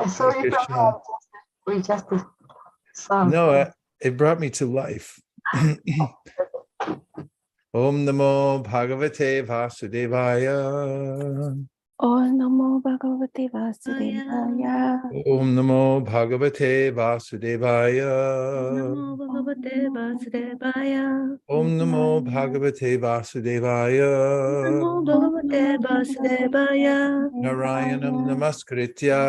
So Hare you Krishna. we just sung. No, it brought me to life. Om Namo Bhagavate Vasudevaya. Om Namo Bhagavate Vasudevaya. Om Namo Bhagavate Vasudevaya. Namo Bhagavate Vasudevaya. Om Namo Bhagavate Vasudevaya. Namo Bhagavate Vasudevaya. Narayanam Namaskritya.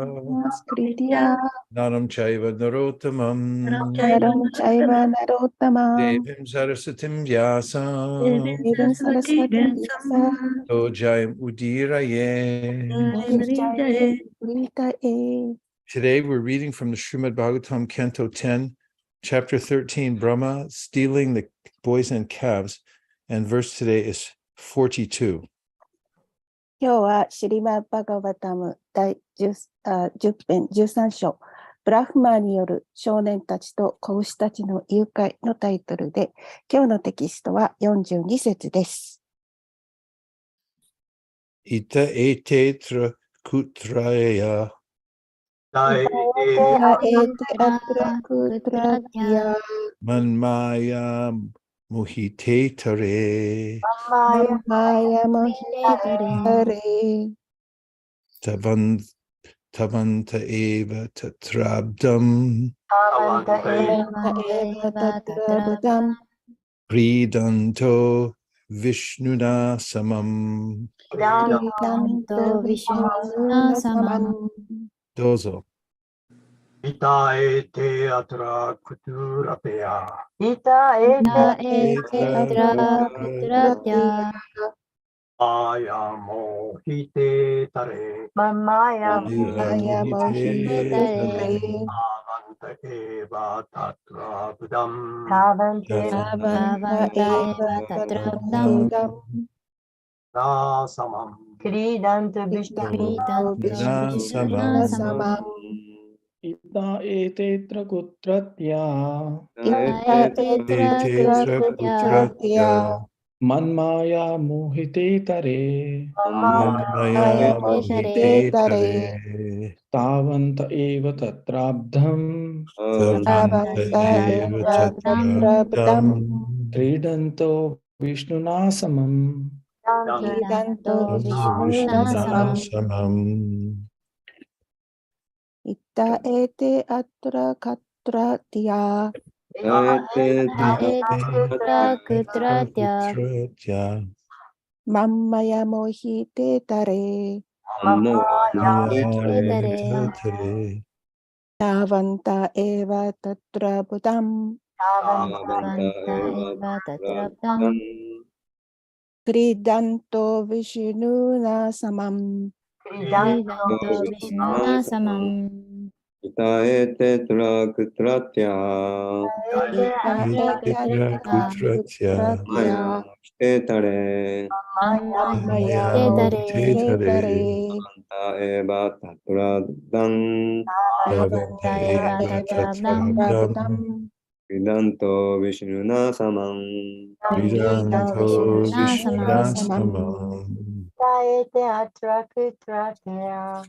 Namaskritya. Naram Chaiva Narottamam. Naram Chaiva Narottamam. Devim Sarasatim Vyasam. Devim Saraswati Vyasa. Tojayam Udiraye. Today we're reading from the Srimad Bhagavatam, Canto 10, Chapter 13, Brahma stealing the boys and calves, and verse today is 42. 今日はシリマッバガバタム第 10編13章、ブラフマーによる少年たちと子牛たちの誘拐のタイトルで、今日のテキストは42節です。Ita ete tra kutraya. Manmaya muhite tare. Tavanta eva tatrabdam. Kridanto Vishnuna samam. Dozo. Ita ete atra kuturapya. Ita ete Kutratia. Maya mohite tare. Mamaya Mohite tare. Avanta eva tatra budam. Tavante Nasamam. Kridanto Vishnu Samam. Ita etetra kutratya manmaya mohite tare Manmaya mohite tare. tavanta eva tatrabdham Tavanta eva tatrabdam. kridanto vishnuna samam. Ita ete atra katratya. Mammaya mohite tare. Tavanta eva tatra budam. Kridanto Vishnuna samam. Ita ete tra kutratya tare Maya anta eva tatradam Vidanto Vishnuna samam. Ete atra kutratya.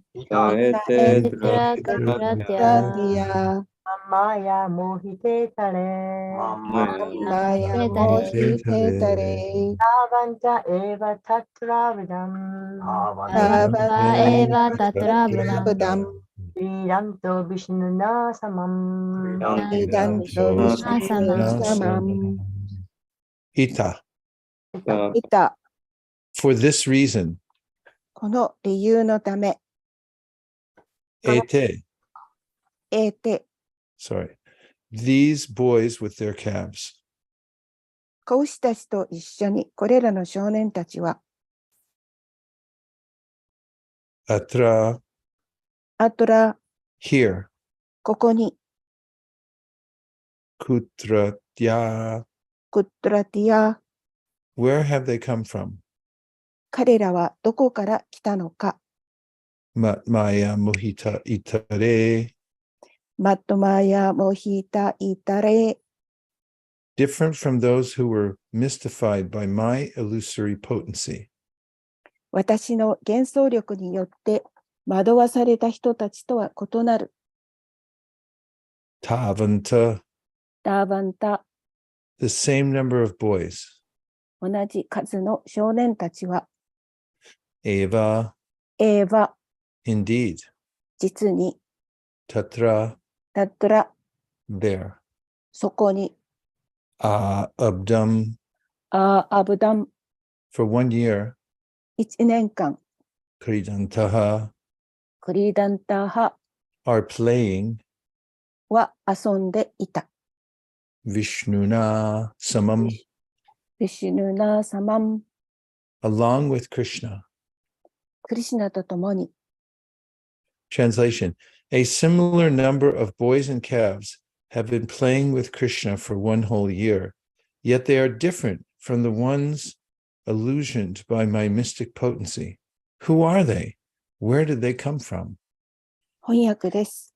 Mamaya mohite tare. Tavanta eva tatrabdam. Kridanto Vishnuna samam. Ita. Ita. For this reason, この理由のため、 ete, エテ、 sorry, these boys with their calves, 子牛たちと一緒にこれらの少年たちは、 atra, アトラ、 here, ここに、 kutratya, クットラティア、 where have they come from? 彼らはどこから来たのか。Matmaya mohita itare, マットマヤモヒタイタレ、 different from those who were mystified by my illusory potency. 私の幻想力によって惑わされた人たちとは異なる。 Tavanta, ダーバンタ、 the same number of boys. 同じ数の少年たちは、 Eva, エーヴァ、 indeed. 実に、 Tatra, タットラ、 there. そこに、 Abdam, アブダン、 for 1 year. 1年間、 Kridantaha, クリーダンター派 are playing は遊んでいた。 Vishnuna samam, ビシュヌナーサマン、 along with Krishna. クリシュナと共に。 Translation: A similar number of boys and calves have been playing with Krishna for 1 whole year, yet they are different from the ones illusioned by my mystic potency. Who are they? Where did they come from? 翻訳です。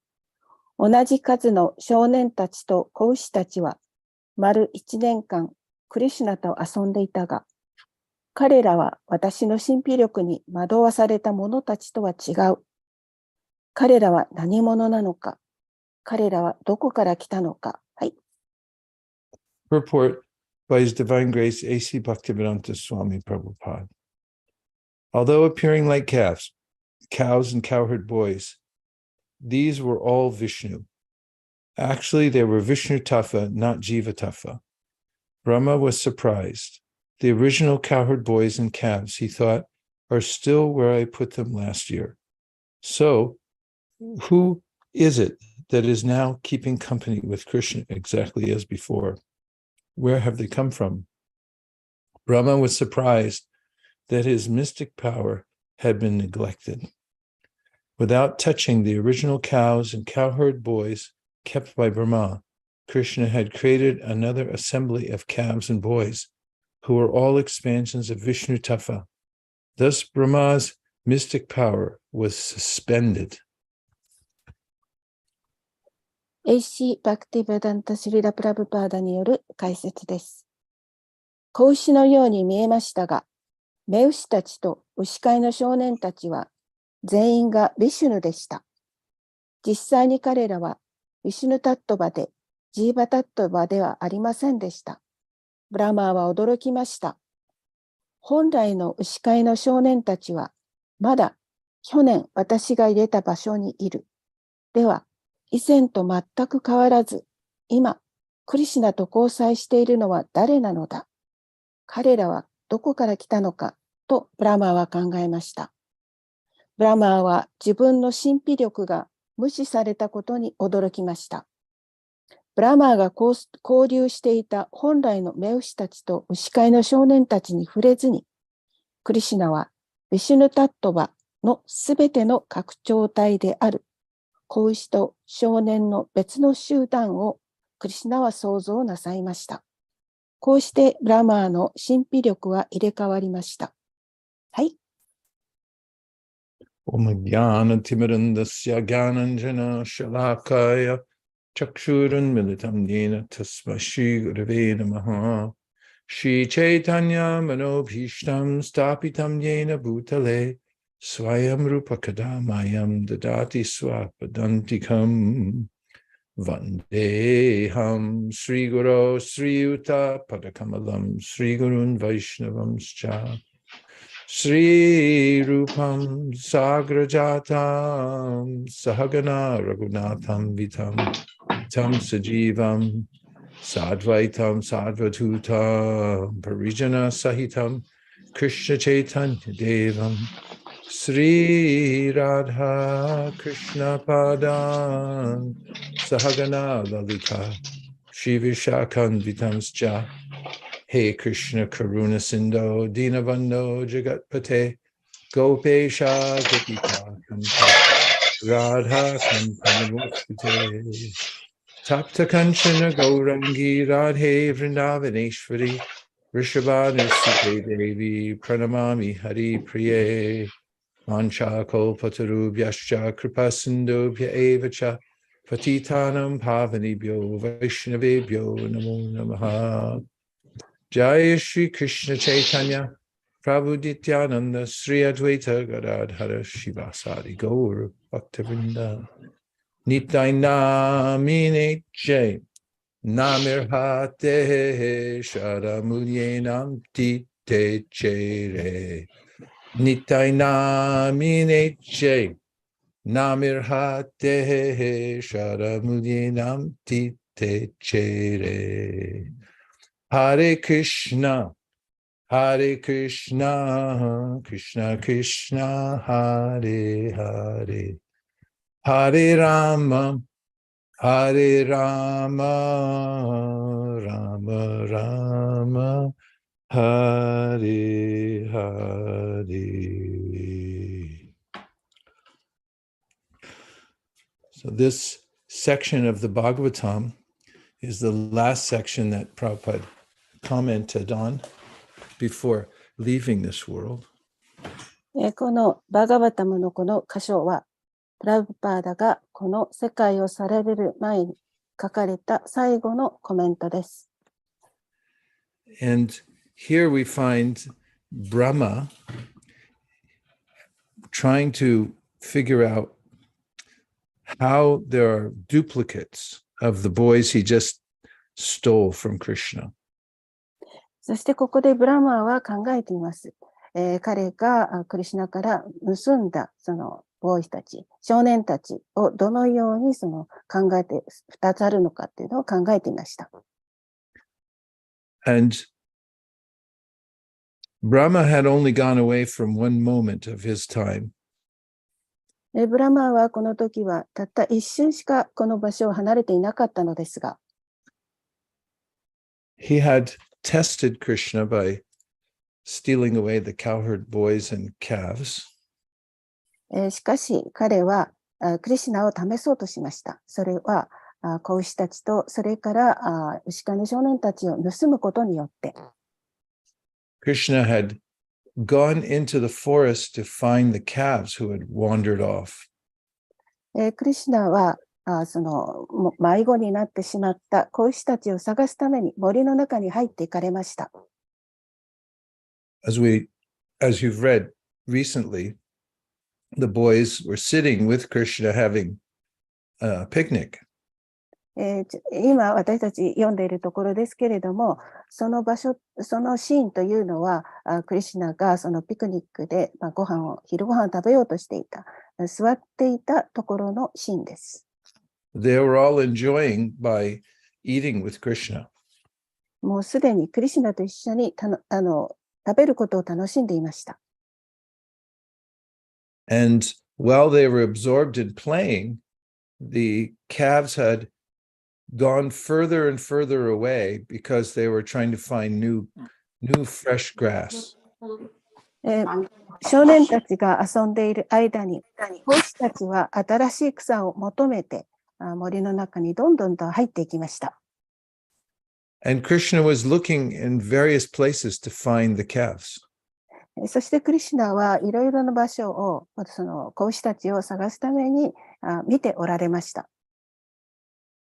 同じ数の少年たちと子牛たちは、丸1年間、クリシュナと遊んでいたが、彼らは私の神秘力に惑わされた者たちとは違う。彼らは何者なのか、彼らはどこから来たのか。はい。 Purport by His Divine Grace A.C. Bhaktivedanta Swami Prabhupada. Although appearing like calves, cows and cowherd boys, these were all Vishnu. Actually, they were Vishnu Tattva, not Jiva Tattva. Brahma was surprised. The original cowherd boys and calves, he thought, are still where I put them last year. So, who is it that is now keeping company with Krishna exactly as before? Where have they come from? Brahma was surprised that his mystic power had been neglected. Without touching the original cows and cowherd boys kept by Brahma, Krishna had created another assembly of calves and boys who were all expansions of Vishnu Tattva. Thus, Brahma's mystic power was suspended. HG バクティヴェダンタ・シリラ・プラブパーダによる解説です。子牛のように見えましたが、目牛たちと牛飼いの少年たちは全員がビシュヌでした。実際に彼らはビシュヌタットバでジーバタットバではありませんでした。ブラマーは驚きました。本来の牛飼いの少年たちはまだ去年私が入れた場所にいる。では、以前と全く変わらず、今、クリシュナと交際しているのは誰なのだ。彼らはどこから来たのかとブラマーは考えました。ブラマーは自分の神秘力が無視されたことに驚きました。ブラマーが交流していた本来の目牛たちと牛飼いの少年たちに触れずに、クリシュナはビシュヌタットバのすべての拡張体である子牛と少年の別の集団をクリシュナは創造なさいました。こうしてブラマーの神秘力は入れ替わりました。はい。Om Jnana Timirandasya Jnananjana Shalakaya Chakshurun Militam Yena Tasma Shri Gurave Namaha Shri Chaitanya Manobhishtam Stapitam Yena Bhutale Swayam Rupa Kadamayam Dadati Swapadantikam Vandeham Sri Guru Sri Yuta Padakamalam Sri Gurun Vaishnavamscha Sri Rupam Sagrajatam Sahagana Raghunatham Vitam Tam Sajivam Sadvaitam Sadvatutam Parijana Sahitam Krishna Chaitanya Devam Sri Radha Krishna Padan Sahagana Lalita Shri Vishakan Vitamscha Hey Krishna Karuna Sindho Dinavando Jagatpate Gopesha Gopika Kampa Radha Kampanamukte Tapta Kanchana Gaurangi Radhe Vrindavaneshwari Rishabhanusute Devi Pranamami Hari Priye Mancha Kolpatarubhyascha Kripasindubhya Evacha Patitanam Pavanibhyo Vaishnavebhyo Namo Namaha Jai Shri Krishna Chaitanya Prabhu Nityananda, Sri Advaita Gadadhara Shivasadi Gaur Bhaktivinoda Nitai Namine Jai Namir Hate Sharamulyenam Tite Chere Nitai Namine Jai Namir Hate Sharamulyenam Tite Chere Hare Krishna Hare Krishna, Krishna Krishna, Hare Hare, Hare Rama, Hare Rama, Rama Rama, Hare Hare. So this section of the Bhagavatam is the last section that Prabhupada commented on before leaving this world. このバガバタムのこの箇所は、プラブパーダがこの世界を去られる前に書かれた最後のコメントです。And here we find Brahma trying to figure out how there are duplicates of the boys he just stole from Krishna. そしてここでブラマーは考えています。彼がクリシュナから盗んだそのボーイたち、少年たちをどのようにその考えて、2つあるのかっていうのを考えていました。And Brahma had only gone away from one moment of his time. ブラマーはこの時はたった一瞬しかこの場所を離れていなかったのですが、He had tested Krishna by stealing away the cowherd boys and calves. しかし彼はクリシュナを試そうとしました。それは子牛たちとそれから牛飼いの少年たちを盗むことによって。Krishna had gone into the forest to find the calves who had wandered off. クリシュナはその迷子になってしまった子牛たちを探すために森の中に入っていかれました。As you've read recently, the boys were sitting with Krishna having a picnic. 今私たち読んでいるところですけれども、その場所、そのシーンというのは、クリシュナがそのピクニックで昼ご飯を食べようとしていた、座っていたところのシーンです。They were all enjoying by eating with Krishna. もうすでにクリシュナと一緒に食べることを楽しんでいました。And while they were absorbed in playing, the calves had gone further and further away because they were trying to find new fresh grass. 少年たちが遊んでいる間に、子牛たちは新しい草を求めて森の中にどんどんと入っていきました。And Krishna was looking in various places to find the calves. そしてクリシュナはいろいろな場所をその子牛たちを探すために見ておられました。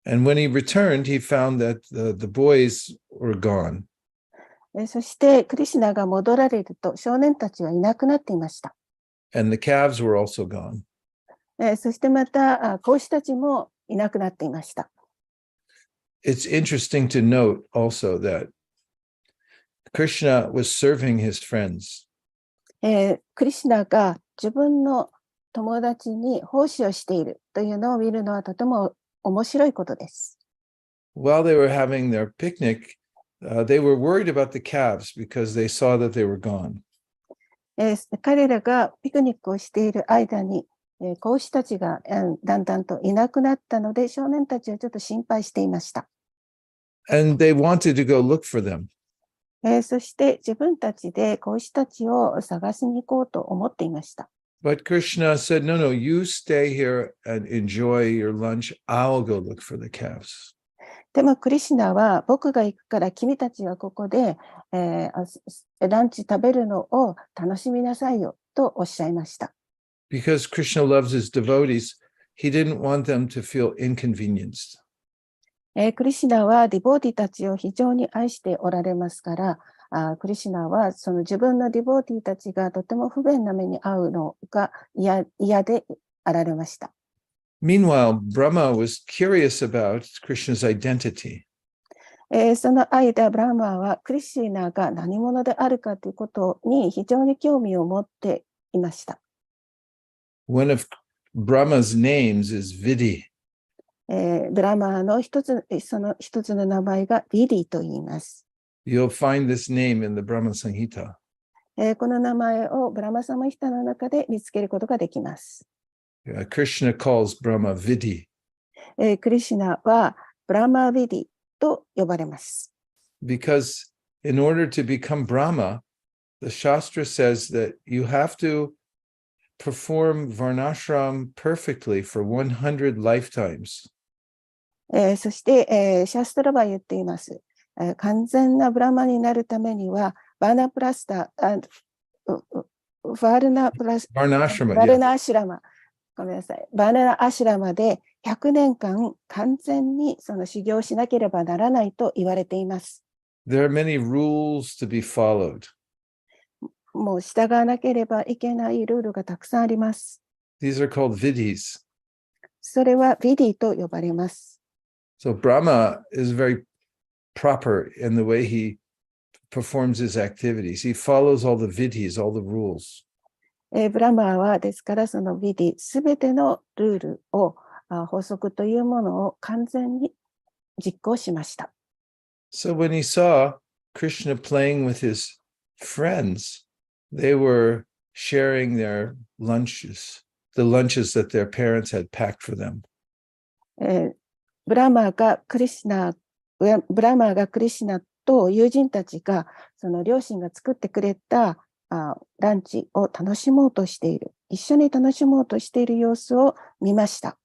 And when he returned, he found that the boys were gone. そしてクリシュナが戻られると少年たちはいなくなっていました。And the calves were also gone. そしてまた子牛たちもいなくなっていました。It's interesting to note also that Krishna was serving his friends. クリシュナが自分の友達に奉仕をしているというのを見るのはとても面白いことです。While they were having their picnic, they were worried about the calves because they saw that they were gone. 彼らがピクニックをしている間に、子牛たちがだんだんといなくなったので、少年たちはちょっと心配していました。And they wanted to go look for them. そして自分たちで子牛たちを探しに行こうと思っていました。But Krishna said, no, you stay here and enjoy your lunch. I'll go look for the calves. でもクリシュナは僕が行くから君たちはここで、ランチ食べるのを楽しみなさいよとおっしゃいました。Because Krishna loves his devotees, he didn't want them to feel inconvenienced. クリシュナはディボーティたちを非常に愛しておられますから、クリシュナはその自分のディボーティーたちがとても不便な目に遭うのが嫌であられました。Meanwhile, Brahma was curious about Krishna's identity. その間、ブラハマはクリシュナが何者であるかということに非常に興味を持っていました。One of Brahma's names is Vidhi. ブラマーのその一つの名前がヴィディと言います。You'll find this name in the Brahma Samhita. この名前をブラマサマヒタの中で見つけることができます。Krishna calls Brahma Vidhi. クリシュナはブラマーヴィディと呼ばれます。Because in order to become Brahma, the Shastra says that you have to perform Varnashram perfectly for 100 lifetimes. そして、シャストラは言っています。完全なブラマになるためには、バーナプラスタ、バルナアシュラマ、ごめんなさい。バーナアシュラマで100年間完全にその修行しなければならないと言われています。There are many rules to be followed. もう従わなければいけないルールがたくさんあります。These are called vidhis. それはヴィディと呼ばれます。So Brahma is very proper in the way he performs his activities. He follows all the vidhis, all the rules. ブラマーはですからそのヴィディ、すべてのルールを、法則というものを完全に実行しました。So when he saw Krishna playing with his friends, they were sharing their lunches, the lunches that their parents had packed for them. ブラマーがクリシナと友人たちがその両親が作ってくれたランチを楽しもうとしている、一緒に楽しもうとしている様子を見ました。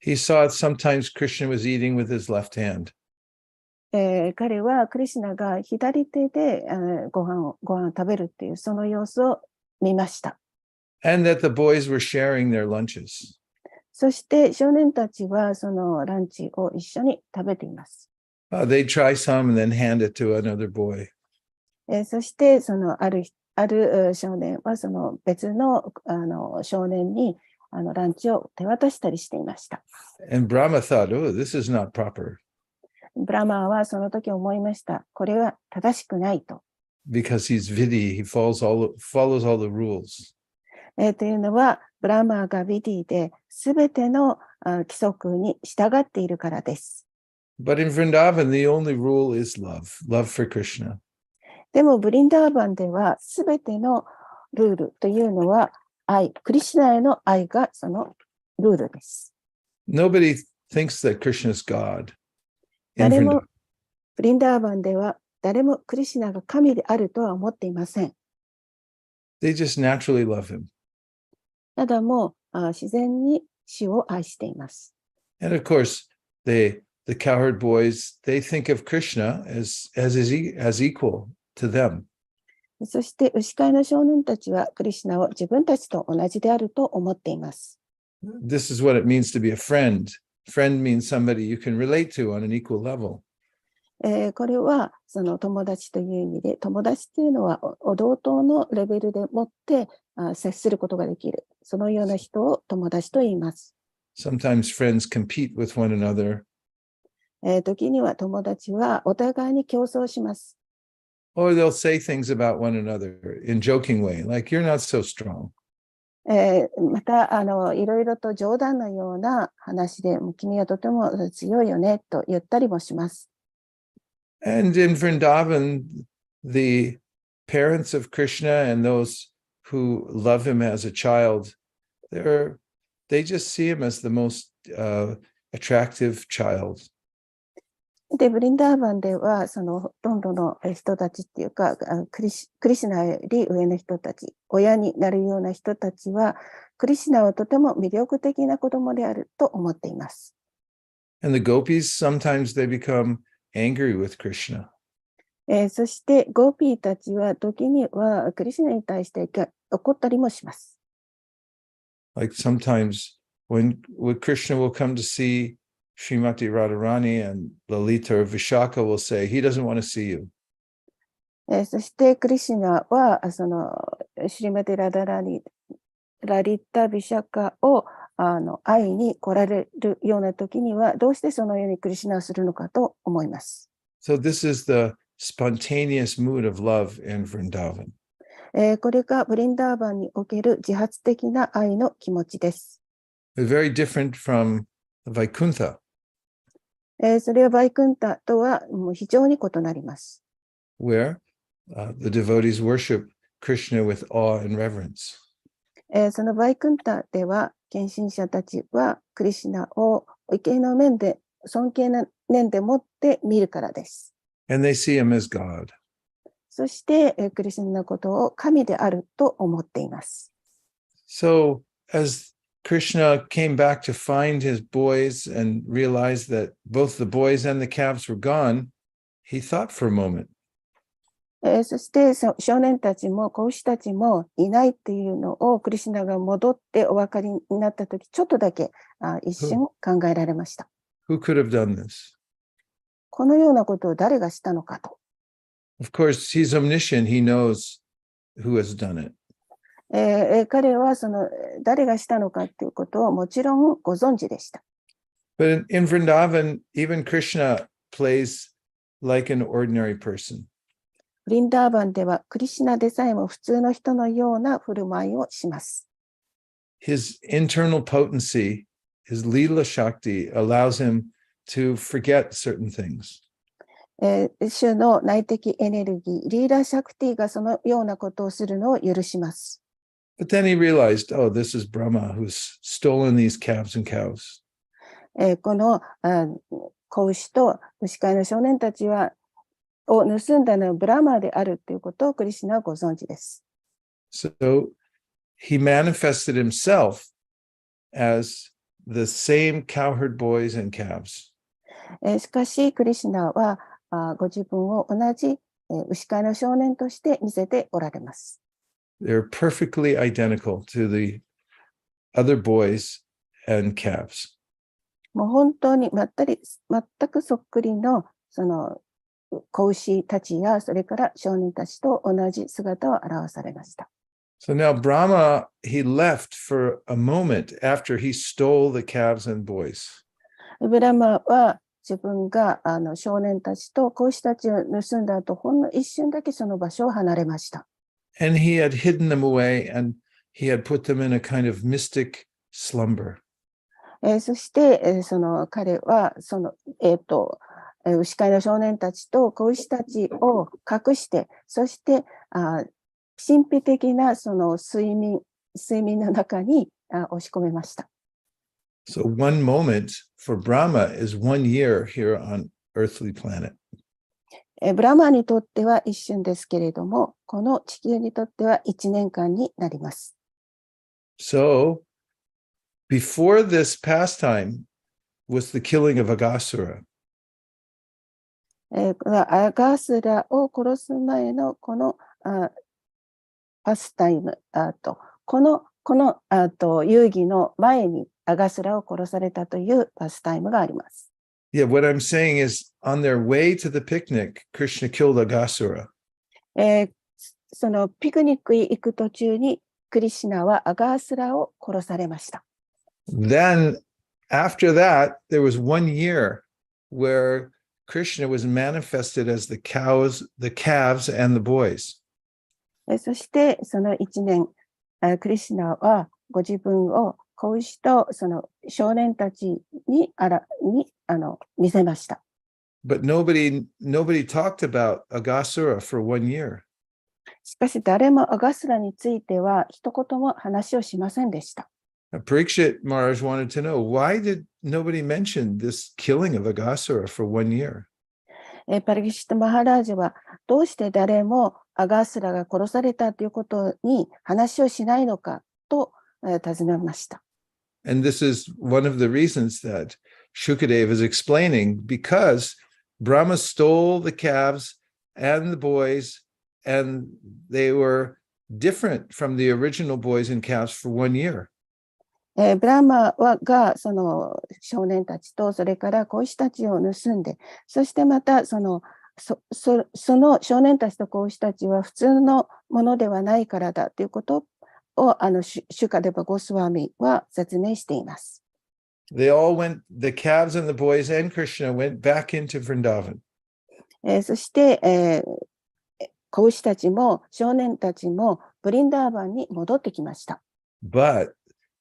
He saw sometimes Krishna was eating with his left hand. 彼はクリシナが左手でご飯を食べるっていうその様子を見ました。And that the boys were sharing their lunches. そして少年たちはそのランチを一緒に食べています。They'd try some and then hand it to another boy. そしてそのある少年はその別の少年にランチを手渡したりしていました。And Brahma thought, oh, this is not proper. ブラマーはその時思いました。これは正しくないと。Because he's vidhi, he follows all the rules. というのは、ブラマーがヴィディで、すべての規則に従っているからです。But in Vrindavan, the only rule is love for Krishna. でも、ブリンダーバンでは、すべてのルールというのは、クリシュナへの愛がそのルールです。Nobody thinks that Krishna is God. 誰も、ブリンダーバンでは、誰もクリシュナが神であるとは思っていません。They just naturally love him. ただもう自然に主を愛しています。And of course, the cowherd boys, they think of Krishna as equal to them. そして牛飼いの少年たちはクリシュナを自分たちと同じであると思っています。This is what it means to be a friend. Friend means somebody you can relate to on an equal level. これはその友達という意味で、友達というのは同等のレベルでもって接することができる。そのような人を友達と言います。Sometimes friends compete with one another. 時には友達はお互いに競争します。Or they'll say things about one another in joking way, like you're not so strong. またいろいろと冗談のような話で、君はとても強いよねと言ったりもします。And in Vrindavan, the parents of Krishna and those who love him as a child, they just see him as the most attractive child. で、ブリンダーバンでは、そのほとんどの人たちっていうか、クリシュナより上の人たち、親になるような人たちは、クリシュナはとても魅力的な子供であると思っています。And the gopis, sometimes they become angry with Krishna. そして、ゴーピーたちは時にはクリシュナに対して怒ったりもします。Like sometimes when Krishna will come to see Srimati Radharani and Lalita or Vishaka will say, he doesn't want to see you. そしてクリシュナはそのシュリマティ・ラリッタ・ビシャカを会いに来られるような時にはどうしてそのようにクリシュナをするのかと思います。So this is the spontaneous mood of love in Vrindavan. これがブリンダーバンにおける自発的な愛の気持ちです。It's very different from Vaikuntha, それはバイクンタとはもう非常に異なります。where the devotees worship Krishna with awe and reverence. そのバイクンタでは献身者たちはクリシュナを畏敬の面で尊敬の念でもって見るからです。And they see him as God. そしてクリシュナのことを神であると思っています。So as Krishna came back to find his boys and realized that both the boys and the calves were gone, he thought for a moment. そして少年たちも子牛たちもいないっていうのをクリシュナが戻ってお分かりになったとき、ちょっとだけ一瞬考えられました。Who could have done this? このようなことを誰がしたのかと。Of course, he's omniscient. He knows who has done it. 彼はその誰がしたのかっていうことをもちろんご存知でした。But in Vrindavan, even Krishna plays like an ordinary person. ブリンダーバンではクリシュナでさえも普通の人のような振る舞いをします。His internal potency, his Leela Shakti, allows him to forget certain things. 主の内的エネルギー、リーダーシャクティがそのようなことをするのを許します。But then he realized, oh, this is Brahma who's stolen these calves and cows. この子牛と牛飼いの少年たちを盗んだのはブラマーであるということをクリシュナはご存知です。So he manifested himself as the same cowherd boys and calves. しかしクリシュナはご自分を同じ牛飼いの少年として見せておられます。They're perfectly identical to the other boys and calves. もう本当に全くそっくりのその子牛たちやそれから少年たちと同じ姿を表されました。So now Brahma, he left for a moment after he stole the calves and boys. ブラマは自分が少年たちと子牛たちを盗んだ後、ほんの一瞬だけその場所を離れました。And he had hidden them away and he had put them in a kind of mystic slumber. そしてその彼はその牛飼いの少年たちと子牛たちを隠して、そして神秘的なその睡眠の中に押し込めました。So one moment for Brahma is 1 year here on earthly planet. ブラマーにとっては一瞬ですけれども、この地球にとっては1年間になります。So before this pastime was the killing of Aghasura. アガースラを殺す前のこのパスタイムこの遊戯の前にアガスラを殺されたというパスタイムがあります。Yeah, what I'm saying is on their way to the picnic, Krishna killed Aghasura. そのピクニックに行く途中にクリシュナはアガースラを殺されました。Then after that, there was 1 year where Krishna was manifested as the cows, the calves, and the boys. そしてその1年、クリシュナはご自分を子牛とその少年たちに見せました。But nobody talked about Aghasura for 1 year. しかし誰もアガスラについては一言も話をしませんでした。Parikshit Maharaj wanted to know, why did nobody mention this killing of Aghasura for 1 year? パリキシット・マハラージャはどうして誰もアガースラが殺されたということに話をしないのかと尋ねました。And this is one of the reasons that Shukadeva is explaining, because Brahma stole the calves and the boys, and they were different from the original boys and calves for 1 year. ブラーマがその少年たちとそれから子牛たちを盗んで、そしてまたそのその少年たちと子牛たちは普通のものではないからだということをシュカデバ・ゴスワミは説明しています。They all went, the calves and the boys and Krishna went back into Vrindavan. そして、子牛たちも少年たちもブリンダーバンに戻ってきました。But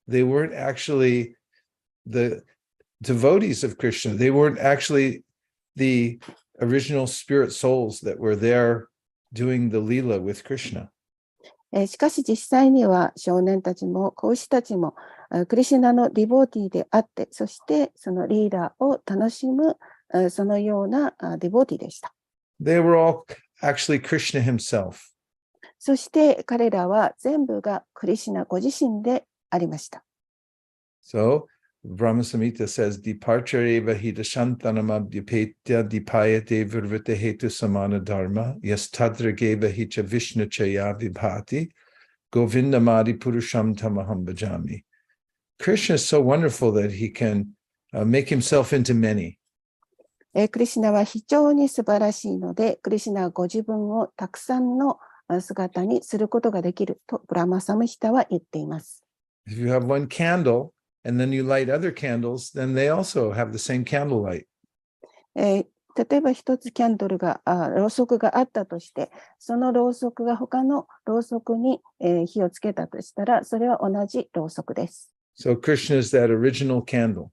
they weren't actually the devotees of Krishna. They weren't actually the original spirit souls that were there doing the Leela with Krishna. しかし実際には少年たちも子牛たちもクリシュナのディボーティーであって、そしてそのリーダーを楽しむそのようなディボーティーでした。They were all actually Krishna himself. そして彼らは全部がクリシュナご自身でありました。So Brahma Samhita says, Departure eva hita shantanam abhyapetya dipayate virvita hetu samana dharma yas tadra geva hicha vishnu chaya vibhati govindamadi purusham tamaham bhajami. Krishna is so wonderful that he can make himself into many. クリシュナは非常に素晴らしいので、クリシュナはご自分をたくさんの姿にすることができるとブラマサムヒタは言っています。If you have one candle and then you light other candles, then they also have the same candle light. 例えば一つキャンドルが、ろうそくがあったとして、そのろうそくが他のろうそくに、火をつけたとしたら、それは同じろうそくです。So Krishna is that original candle.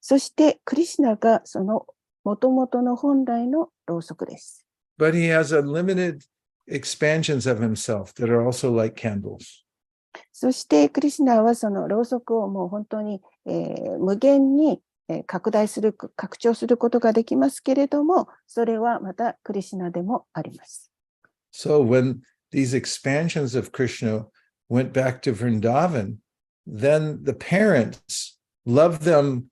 そしてクリシュナがその元々の本来のろうそくです。But he has unlimited expansions of himself that are also like candles. そしてクリシュナはそのろうそくをもう本当に、無限に拡大する、拡張することができますけれども、それはまたクリシュナでもあります。So when these expansions of Krishna went back to Vrindavan, then the parents loved them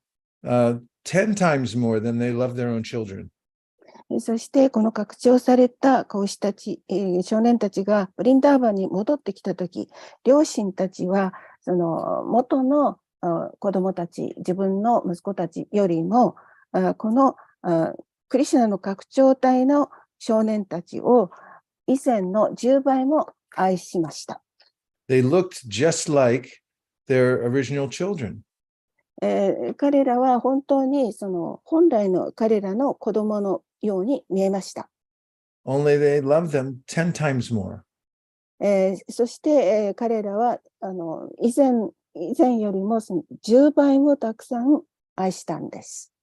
10 times more than they love their own children. そしてこの拡張された子牛たち、少年たちがブリンダーバンに戻ってきたとき、両親たちはその元の子供たち、自分の息子たちよりも、このクリシュナの拡張体の少年たちを以前の10倍も愛しました。They looked just like their original children. 彼らは本当にその本来の彼らの子供のように見えました。Only they loved them 10 times more. そして、彼らは以前よりもその10倍もたくさん愛したんです。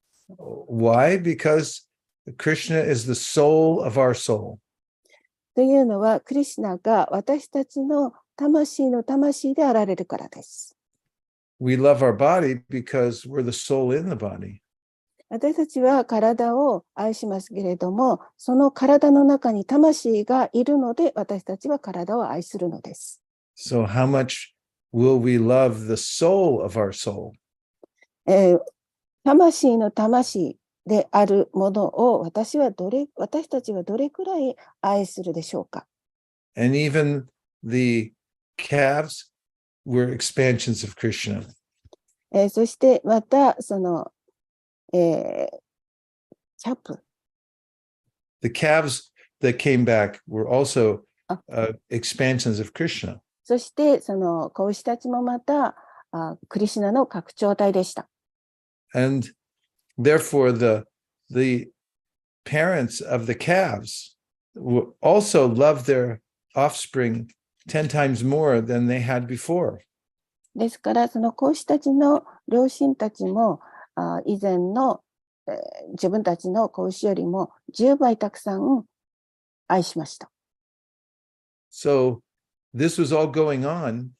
Why? Because Krishna is the soul of our soul. というのは、クリシュナが私たちの魂の魂であられるからです。We love our body because we're the soul in the body. 私たちは体を愛しますけれども、その体の中に魂がいるので、私たちは体を愛するのです。So how much will we love the soul of our soul? 魂の魂であるものを私たちはどれくらい愛するでしょうか。And even the calves were expansions of Krishna. そしてまたその、チャプ。The calves that came back were also expansions of Krishna. そしてその子牛たちもまたクリシュナの拡張体でした。And therefore the parents of the calves also loved their offspring 10 times more than they had before. ですからその子牛たちの両親たちも以前の、自分たちの子牛よりも10倍たくさん愛しました。So this was all going on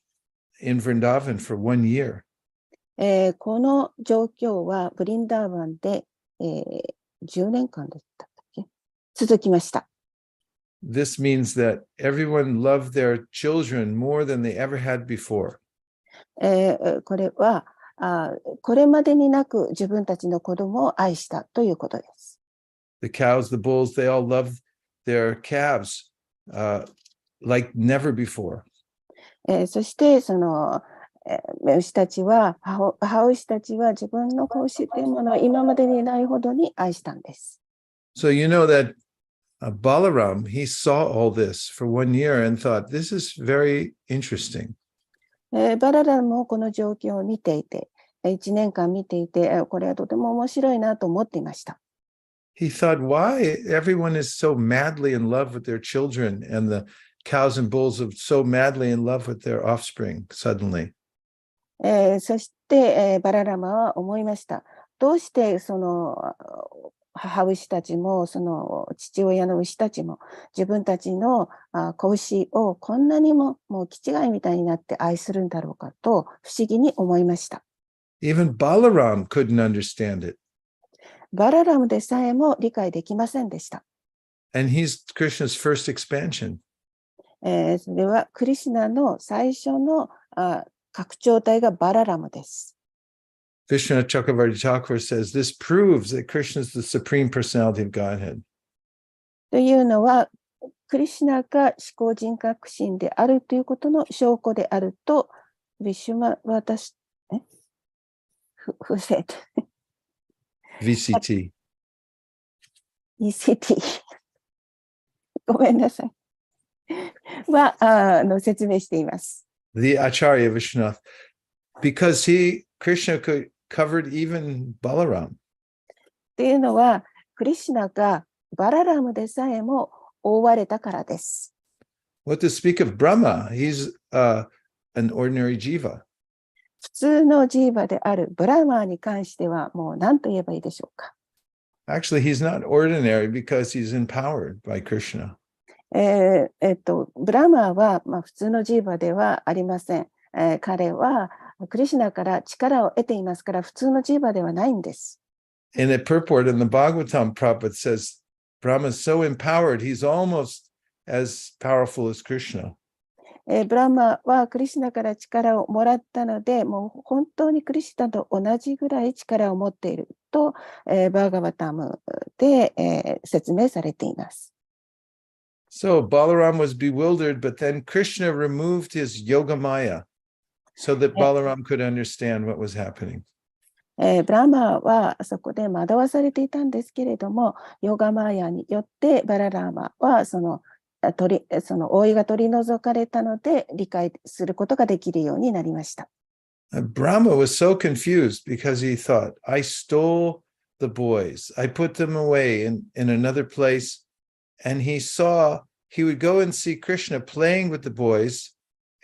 in Vrindavan for 1 year. この状況はブリンダーバンで、10年間だったっけ続きました。This means that everyone loved their children more than they ever had before. これはこれまでになく自分たちの子供を愛したということです。The cows, the bulls, they all loved their calves like never before. そしてその牛たちは母牛たちは自分の子牛というものを今までにないほどに愛したんです。So you know that Balaram, he saw all this for 1 year and thought, this is very interesting. バララムもこの状況を見ていて、1年間見ていて、これはとても面白いなと思っていました。He thought, why everyone is so madly in love with their children and the cows and bulls are so madly in love with their offspring suddenly. そして、バララマは思いました。どうしてその母牛たちもその父親の牛たちも自分たちの子牛をこんなにもう気違いみたいになって愛するんだろうかと不思議に思いました。Even Balaram couldn't understand it. バララムでさえも理解できませんでした。And he's Krishna's first expansion. それはクリシュナの最初の拡張体がバララムです。Vishnu Chakravarti Thakur says this proves that Krishna is the supreme personality of Godhead. というのは、クリシュナが思考人格心であるということの証拠であると、ビシュマ、私、不正。VCT. ECT。ごめんなさい。説明しています。The Acharya Vishwanath, because Krishna covered even Balaram. というのは、クリシュナがバララムでさえも覆われたからです。What to speak of Brahma? He's an ordinary jiva. 普通のジーバであるブラマーに関してはもう何と言えばいいでしょうか。Actually, he's not ordinary because he's empowered by Krishna. ブラマーは、普通のジーバではありません。彼はクリシュナから力を得ていますから普通のジーバではないんです。In a purport in the Bhagavatam, Prabhupada says, Brahma is so empowered, he's almost as powerful as Krishna. ブラマはクリシュナから力をもらったので、もう本当にクリシュナと同じぐらい力を持っていると、バーガバタムで、説明されています。So Balaram was bewildered, but then Krishna removed his yoga maya so that Balaram could understand what was happening. ブラマはそこで惑わされていたんですけれども、ヨガマーヤによってバララーマはその覆いが取り除かれたので理解することができるようになりました。Brahma was so confused because he thought, I stole the boys. I put them away in another place. And he would go and see Krishna playing with the boys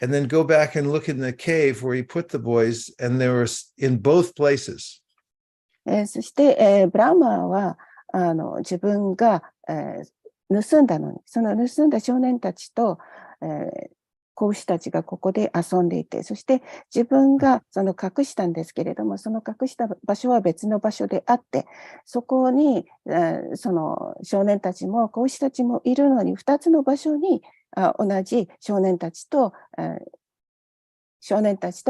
and then go back and look in the cave where he put the boys, and they were in both places. そして、ブラマーは自分が、盗んだのに、その盗んだ少年たちと、子牛たちがここで遊んでいて、そして自分がその隠したんですけれども、その隠した場所は別の場所であって、そこに、その少年たちも子牛たちもいるのに、2つの場所に同じ少年たちと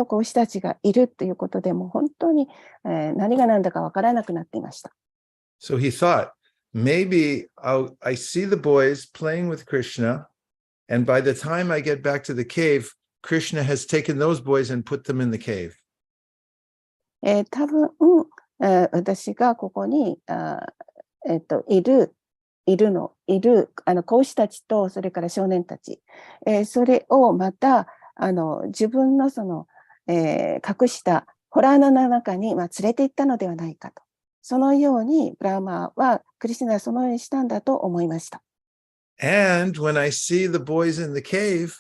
子牛たちがいるということで、もう本当に、何が何だかわからなくなっていました。So he thought, maybe I see the boys playing with Krishna, and by the time I get back to the cave, Krishna has taken those boys and put them in the cave. 多分、私がここにいる子牛たちとそれから少年たち、それをまた自分のその、隠したホラー穴の中に、連れて行ったのではないかと。そのようにブラーマーはクリシュナはそのようにしたんだと思いました。And when I see the boys in the cave,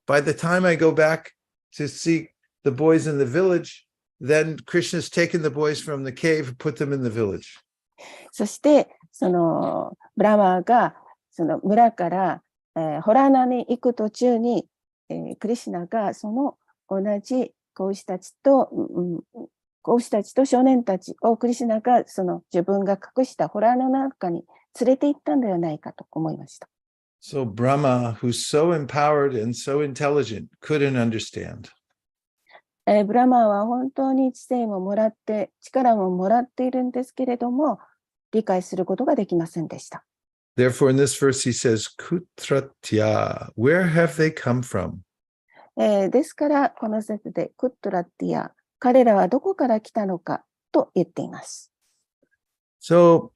by the time I go back to see the boys in the village, then Krishna's taken the boys from the cave and put them in the village. そしてそのブラマーがその村から、ホラー穴に行く途中に、クリシュナがその同じ子牛たちと少年たちをクリシュナがその自分が隠したホラーの中に連れて行ったんではないかと思いました。So Brahma, who's so empowered and so intelligent, couldn't understand. ブラマーは本当に知性ももらって力ももらっているんですけれども、理解することができませんでした。Therefore, in this verse, he says, Kutratya, where have they come from? ですから、この説でクットラティア、彼らはどこから来たのかと言っています。So,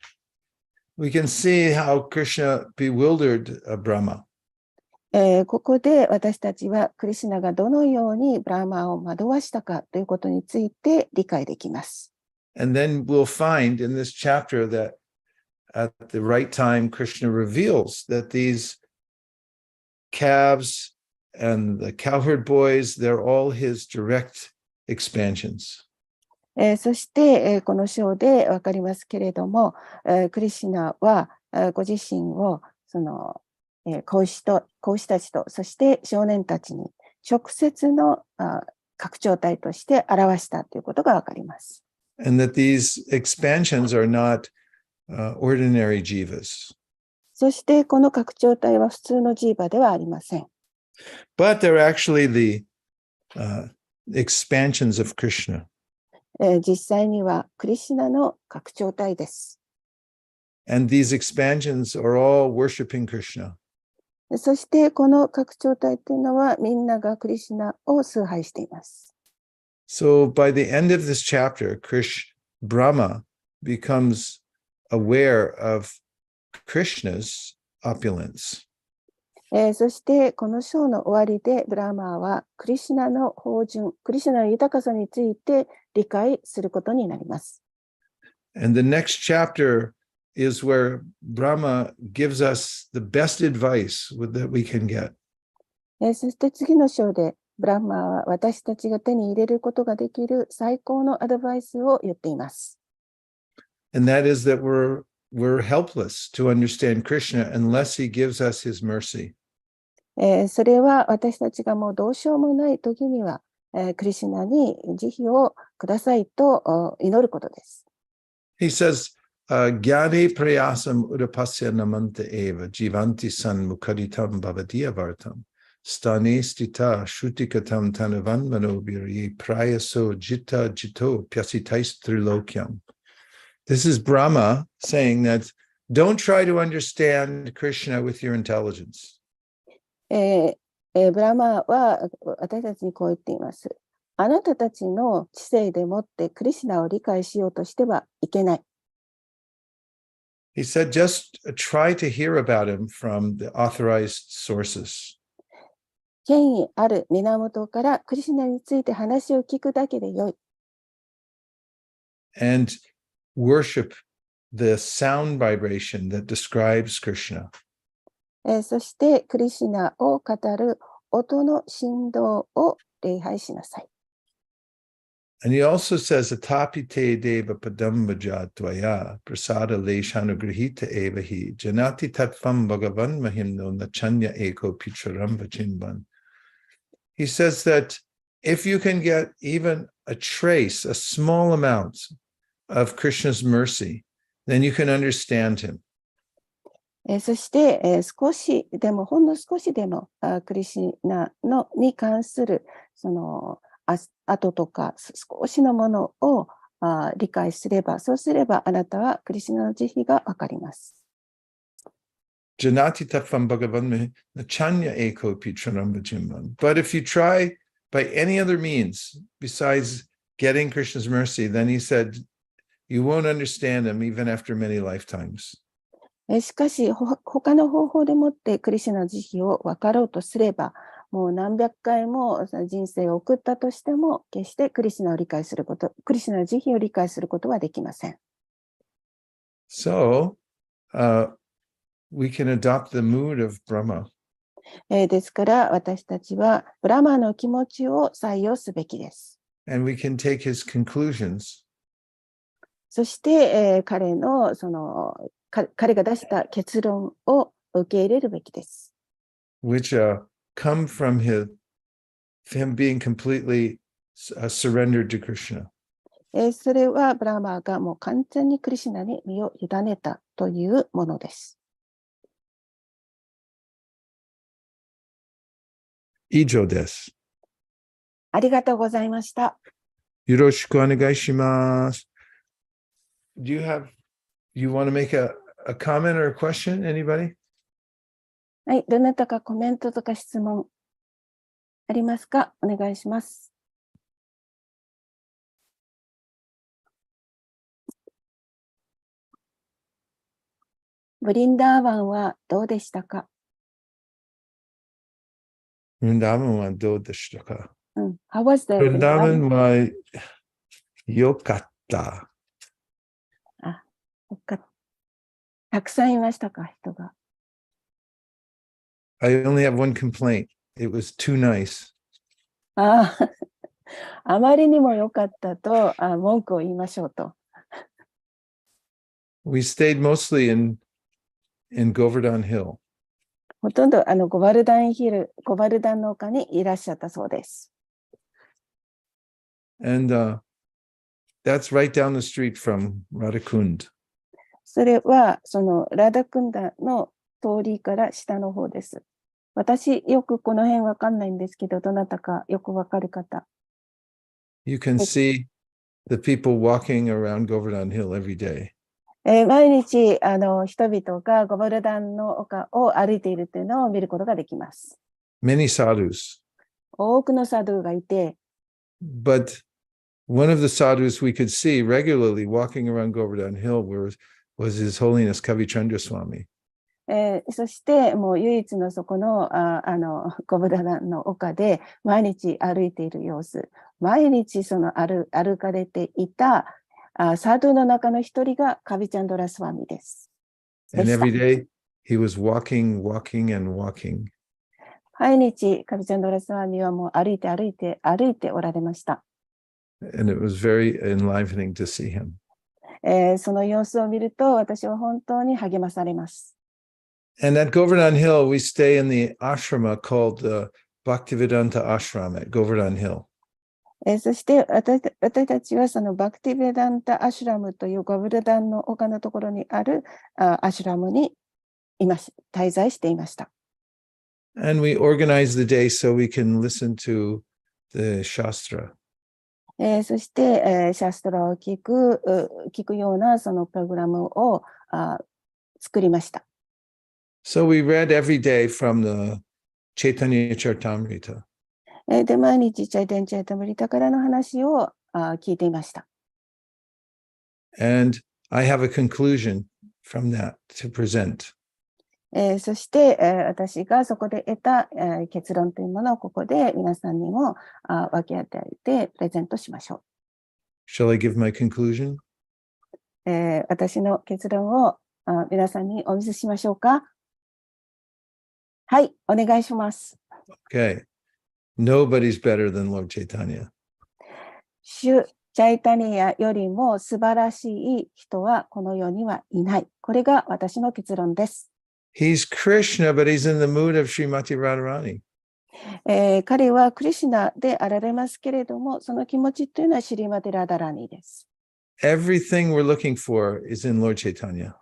we can see how Krishna bewildered Brahma. ここで私たちはクリシュナがどのようにブラーマを惑わしたかということについて理解できます。And then we'll find in this chapter that at the right time, Krishna reveals that these calves and the cowherd boys, they're all his direct expansions. そして、この章でわかりますけれども、クリシュナは、ご自身をその、子牛たちと、そして少年たちに直接の拡張体として表したということがわかります。And that these expansions are not ordinary jivas. そしてこの拡張体は普通のジーバではありません。But they're actually the expansions of Krishna. 実際にはクリシュナの拡張体です。And these expansions are all worshiping Krishna. そしてこの拡張体というのはみんながクリシュナを崇拝しています。So by the end of this chapter, Brahma becomes aware of Krishna's opulence. そしてこの章の終わりでブラーマーはクリシュナの芳醇、クリシュナの豊かさについて理解することになります。And the next chapter is where Brahma gives us the best advice that we can get. そして次の章でブラーマーは私たちが手に入れることができる最高のアドバイスを言っています。And that is that we're helpless to understand Krishna unless he gives us his mercy. それは私たちがもうどうしようもない時には、クリシュナに慈悲をくださいと祈ることです。He says, Gyane prayasam udapasya namanta eva jivanti san mukaditam bhavadiya vartam stane stita shutikatam tanavanmano virye prayaso jita jito pyasitais trilokyam. This is Brahma saying that don't try to understand Krishna with your intelligence. ブラマーは私たちにこう言っています。あなたたちの知性でもってクリシュナを理解しようとしてはいけない。He said, just try to hear about him from the authorized sources. 権威ある源からクリシュナについて話を聞くだけでよい。And worship the sound vibration that describes Krishna. そしてクリシュナを語る音の振動を礼拝しなさい。And he also says, Atapite deva padambaja tvaya prasada leshanugrihita evahi janati tatvam bhagavan mahimno nachanya eko picharam vachinban. He says that if you can get even a trace, a small amount of Krishna's mercy, then you can understand him. そして、少しでもほんの少しでもクリシュナに関するその跡とか少しのものを理解すれば、そうすればあなたはクリシュナの慈悲がわかります。Janati tatvam bhagavan nachanya eko pitranam vajimban. But if you try by any other means besides getting Krishna's mercy, then he said, you won't understand him even after many lifetimes. しかし、他の方法でもってクリシュナの慈悲を分かろうとすれば、もう何百回も人生を送ったとしても、決してクリシュナを理解すること、クリシュナの慈悲を理解することはできません。So, we can adopt the mood of Brahma. ですから、私たちはブラマの気持ちを採用すべきです。And we can take his conclusions. そして、彼が出した結論を受け入れるべきです。Which come from him being completely surrendered to Krishna. それはブラマーがもう完全にクリシュナに身を委ねたというものです。以上です。ありがとうございました。よろしくお願いします。You want to make a comment or a question? Anybody? はい、どなたかコメントとか質問ありますか？お願いします。ブリンダーバンはどうでしたか？ブリンダーバンはどうでしたか？How was the ブリンダーバ Vrindavan? ンは良かった。たくさんいましたか、人が。I only have one complaint. It was too nice. あまりにも良かったと文句を言いましょうと。We stayed mostly in Govardhan Hill. ほとんどゴバルダンの丘にいらっしゃったそうです。And that's right down the street from Radhakund. それはそのラダクンダの通りから下の方です。私よくこの辺わかんないんですけど、どなたかよくわかる方。You can see the people walking around Govardhan Hill every day. 毎日人々がゴバルダンの丘を歩いているというのを見ることができます。Many sadhus. 多くのサドゥがいて、But one of the sadhus we could see regularly walking around Govardhan Hill was His Holiness Kavichandra Swami. そしてもう唯一のそこのゴバルダンの丘で毎日歩いている様子、毎日その歩かれていたサドゥの中の一人がカビチャンドラスワミです。And every day he was walking and walking. 毎日カビチャンドラスワミはもう歩いておられました。And it was very enlivening to see him. その様子を見ると私は本当に励まされます。And at Govardhan Hill, we stay in the ashrama called the Bhaktivedanta Ashram at Govardhan Hill. そして私たちはそのバクティベダンタアシュラムというゴバルダンの丘のところにあるアシュラムに滞在していました。And we organize the day so we can listen to the Shastra. そして、シャストラを聞くようなそのプログラムを作りました。So we read every day from the Chaitanya Charitamrita. で、毎日チャイタンチャイタムリタからの話を聞いていました。And I have a conclusion from that to present. そして、私がそこで得た、結論というものをここで皆さんにも分け与えてプレゼントしましょ Shall I give my conclusion? う。私の結論を皆さんにお見せしましょうか。はい、お願いします。Okay. Nobody's better than Lord Chaitanya. 主チャイタニアよりも素晴らしい人はこの世にはいない。これが私の結論です。He's Krishna, but he's in the mood of Srimati Radharani. 彼はクリシュナであられますけれども、その気持ちというのはシリマティラダラニです。Everything we're looking for is in Lord Chaitanya.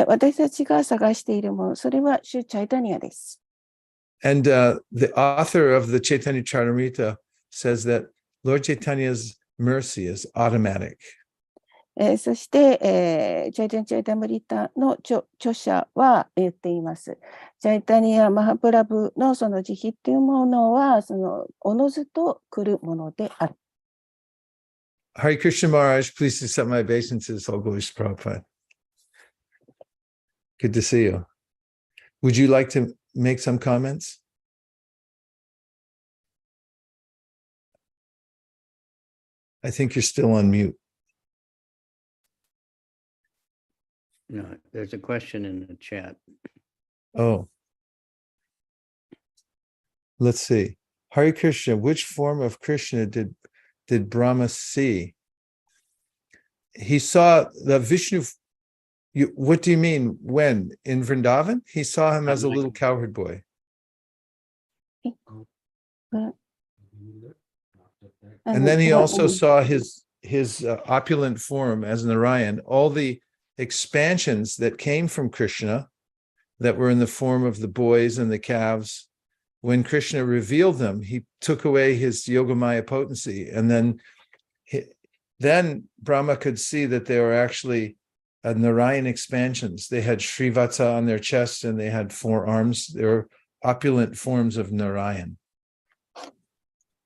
私たちが探しているもの、それは主チャイタニアです。And the author of the Chaitanya Charitamrita says that Lord Chaitanya's mercy is automatic. そして、チャイタニア・チャイタムリタの著者は言っています。チャイタニア・マハプラブのその慈悲というものは、そのおのずと来るものである。Hare Krishna Maharaj, please accept my obeisances. All glories to Prabhupada. Good to see you. Would you like to make some comments? I think you're still on mute. No, there's a question in the chat. Oh. Let's see. Hare Krishna, which form of Krishna did Brahma see? He saw the Vishnu. What do you mean? When? In Vrindavan? He saw him as a little cowherd boy. And then he also saw his opulent form as Narayan. All the expansions that came from Krishna that were in the form of the boys and the calves, when Krishna revealed them, he took away his Yogamaya potency. And then Brahma could see that they were actually Narayan expansions. They had Srivatsa on their chests and they had 4 arms. They were opulent forms of Narayan.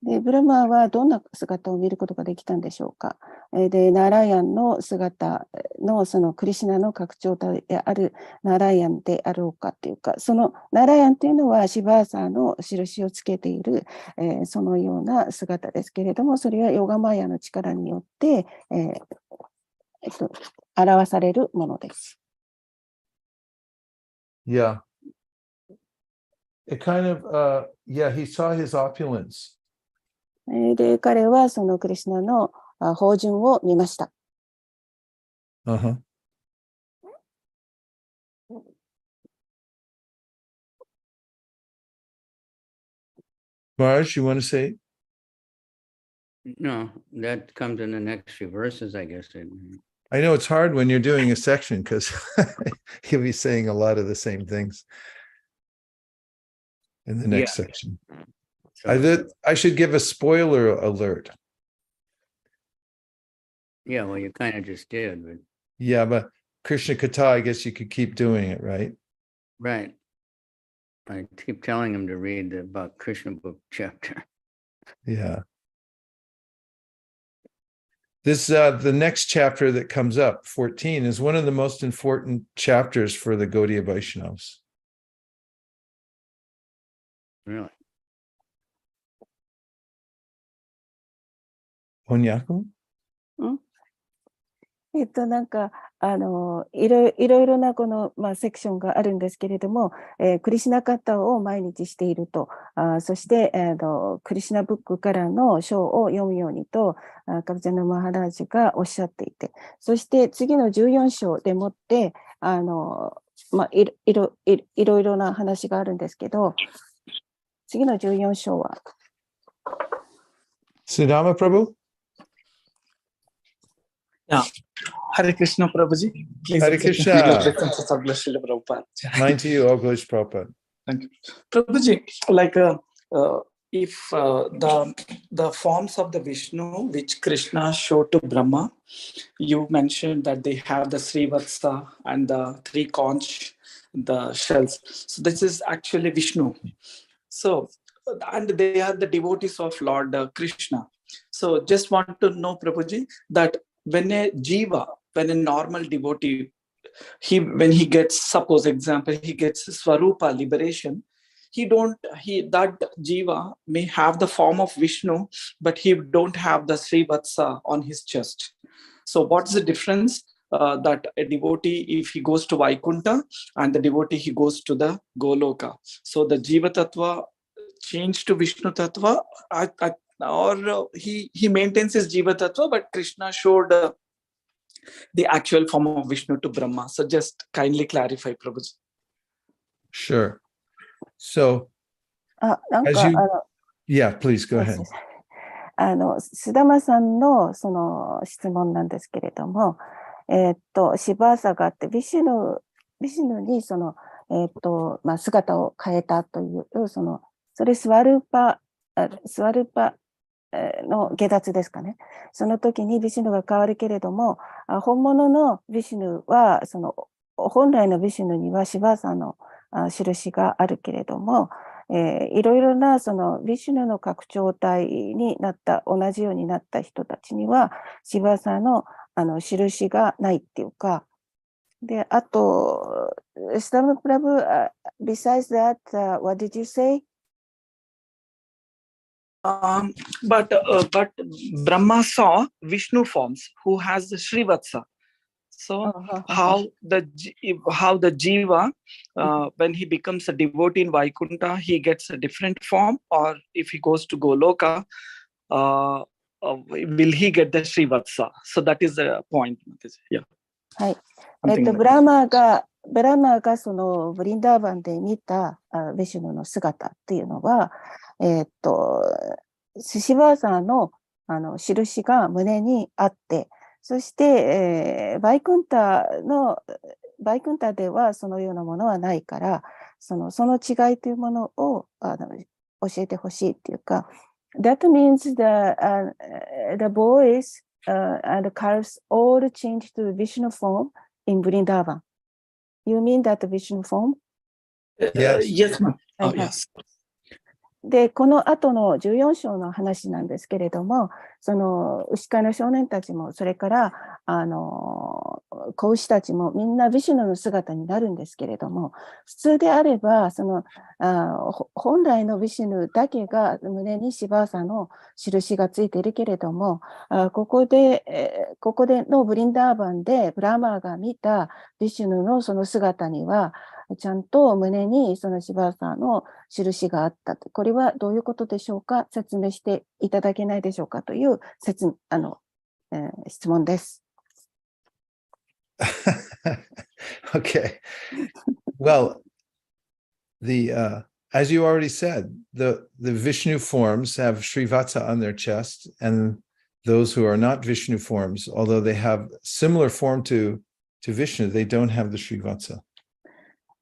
でブラマはどんな姿を見ることができたんでしょうか。でナラヤンの姿のそのクリシュナの拡張体であるナラヤンであろうかっていうか、そのナラヤンというのはシバーサの印をつけている、そのような姿ですけれども、それはヨガマヤの力によって、表されるものです。Yeah. It kind of, yeah, he saw his opulence. で、彼はそのクリシュナの芳醇を見ました。Uh-huh. Marge, you want to say? No, that comes in the next few verses, I guess. I know it's hard when you're doing a section because he'll be saying a lot of the same things in the next section. I should give a spoiler alert. Yeah, well, you kind of just did, but Yeah, but Krishna Katha, I guess you could keep doing it, right? right. I keep telling him to read about Krishna book chapter. Yeah. This the next chapter that comes up, 14, is one of the most important chapters for the Gaudiya Vaishnavas. Really? Onyaku? なんかいろいろなこの、セクションがあるんですけれども、クリシュナカッタを毎日していると、そして、クリシュナブックからの章を読むようにと、カルチャナ・マハラージュがおっしゃっていて、そして次の14章でもって、いろいろな話があるんですけど、次の14章は。Sudama Prabhu? Yeah. Hare Krishna Prabhuji. Please Hare Krishna. Prabhupada. Mine to you, Oglish Prabhupada. Thank you. Prabhuji, like if the forms of the Vishnu which Krishna showed to Brahma, you mentioned that they have the Srivatsa and the three conch, the shells. So this is actually Vishnu. So, and they are the devotees of Lord Krishna. So just want to know, Prabhuji, that when a jiva, when a normal devotee, when he gets, suppose example, he gets Swarupa liberation, that jiva may have the form of Vishnu, but he don't have the Srivatsa on his chest. So what's the difference that a devotee, if he goes to Vaikuntha, and the devotee, he goes to the Goloka? So the jiva tattva changed to Vishnu tattva, or he maintains his jiva tattva, but Krishna showed the actual form of Vishnu to Brahma. So just kindly clarify, Prabhuji. Sure. So, yeah, please go ahead. 須玉さんのその質問なんですけれども、シバーサがあって、ビシュヌにその、姿を変えたという、それスワルパの下脱ですかね。その時にビシュヌが変わるけれども、本物のビシュヌは、本来のビシュヌにはシバーサの印があるけれども、いろいろなそのビシュヌの拡張体になった、同じようになった人たちには、シバーサの印がないっていうか、で、あと、スタムプラブ、besides that, what did you say? But Brahma saw Vishnu forms who has the Srivatsa. So how the jiva, when he becomes a devotee in Vaikuntha, he gets a different form, or if he goes to Goloka, will he get the Srivatsa? So that is the point. Yeah. はい。ブラマーがそのブリンダーバンで見たヴィシュヌの姿っていうのは、シバーサの印が胸にあって、そして、バイクンタではそのようなものはないから、その違いというものを教えてほしいっていうか、that means the boys and the calves all changed to Vishnu form in Vrindavan. You mean that Vishnu form? Yes, ma'am. Oh, yes. で、この後の14章の話なんですけれども、その牛飼いの少年たちも、それから子牛たちもみんなビシュヌの姿になるんですけれども、普通であれば、本来のビシュヌだけが胸にシバーサの印がついているけれども、ここでのブリンダーバンでブラーマーが見たビシュヌのその姿には、ちゃんと胸にそのシバーサの印があったと。これはどういうことでしょうか、説明していただけないでしょうかという質問です。Okay. Well, as you already said, the Vishnu forms have Srivatsa on their chest, and those who are not Vishnu forms, although they have similar form to Vishnu, they don't have the Srivatsa.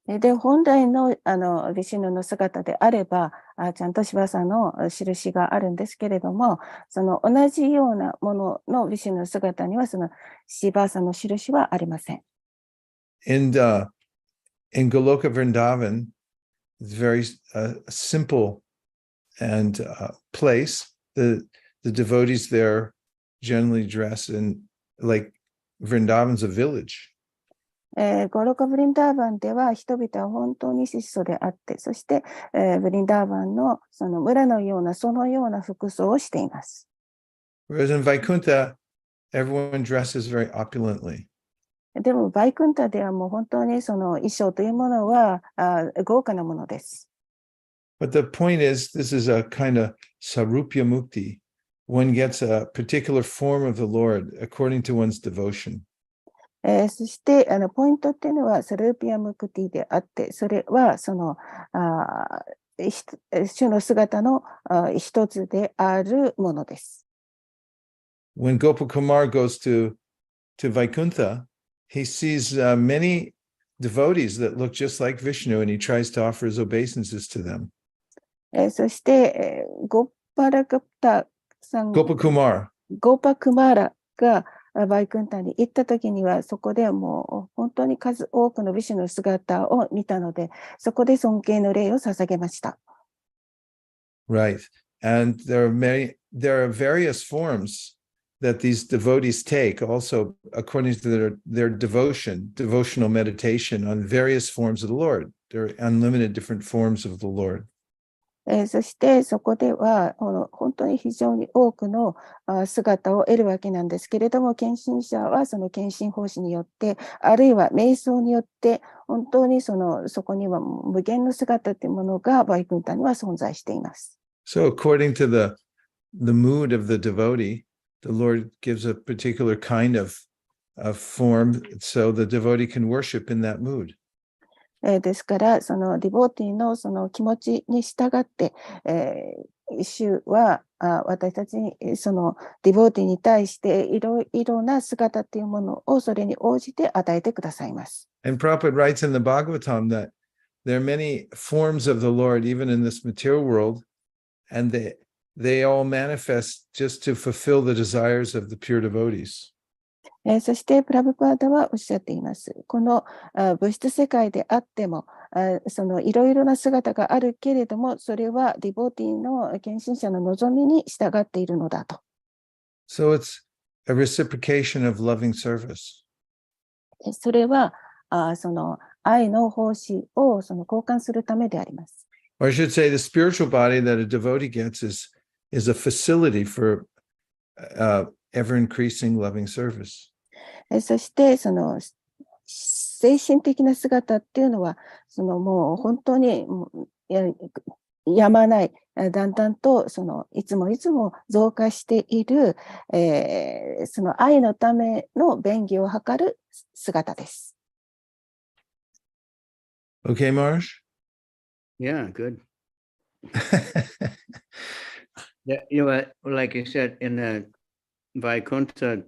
で、本来のビシュヌの姿であれば、ちゃんとシバサの印があるんですけれども、その同じようなもののビシュヌの姿には、そのシバサの印はありません。In Goloka Vrindavan, it's very simple and place. The devotees there generally dress in like Vrindavan's a village. ゴロカブリンダーバンでは人々は本当に質素であって、そして、ブリンダーバンのその村のようなそのような服装をしています。Whereas in Vaikuntha, everyone dresses very opulently. でもバイクンタではもう本当にその衣装というものは豪華なものです。But the point is, this is a kind of sarupya mukti. One gets a particular form of the Lord according to one's devotion. そしてポイントっていうのはサルーピアムクティであって、それはその主の姿の一つであるものです。When Gopakumar goes to Vaikuntha, he sees many devotees that look just like Vishnu, and he tries to offer his obeisances to them. そして、ゴパラカプタさん、Gopakumar. ゴパクマラがバイクンタに行った時には、そこでもう本当に数多くのビシュの姿を見たので、そこで尊敬の礼を捧げました。Right. And there are various forms that these devotees take also according to their devotional meditation on various forms of the Lord. There are unlimited different forms of the Lord. そしてそこでは本当に非常に多くの姿を得るわけなんですけれども、献身者はその献身奉仕によって、あるいは瞑想によって、本当にそこには無限の姿というものがバイクンタには存在しています。So according to the mood of the devotee, the Lord gives a particular kind of form so the devotee can worship in that mood. ですから、そのディボーティーのその気持ちに従って、主は私たちにそのディボーティーに対していろいろな姿というものをそれに応じて与えてくださいます。And Prabhupada writes in the Bhagavatam that there are many forms of the Lord even in this material world, and they all manifest just to fulfill the desires of the pure devotees. そしてプラブパーダはおっしゃっています。この物質世界であっても、そのいろいろな姿があるけれども、それはディボーティーの献身者の望みに従っているのだと。So it's a reciprocation of loving service. それはその愛の奉仕をその交換するためであります。Or I should say, the spiritual body that a devotee gets is a facility for ever-increasing loving service. そしてその精神的な姿っていうのはそのもう本当にやまない、だんだんとそのいつも増加している、その愛のための便宜を図る姿です。Okay, Marsh? Yeah, good. Yeah, like you said, in the Vaikuntha,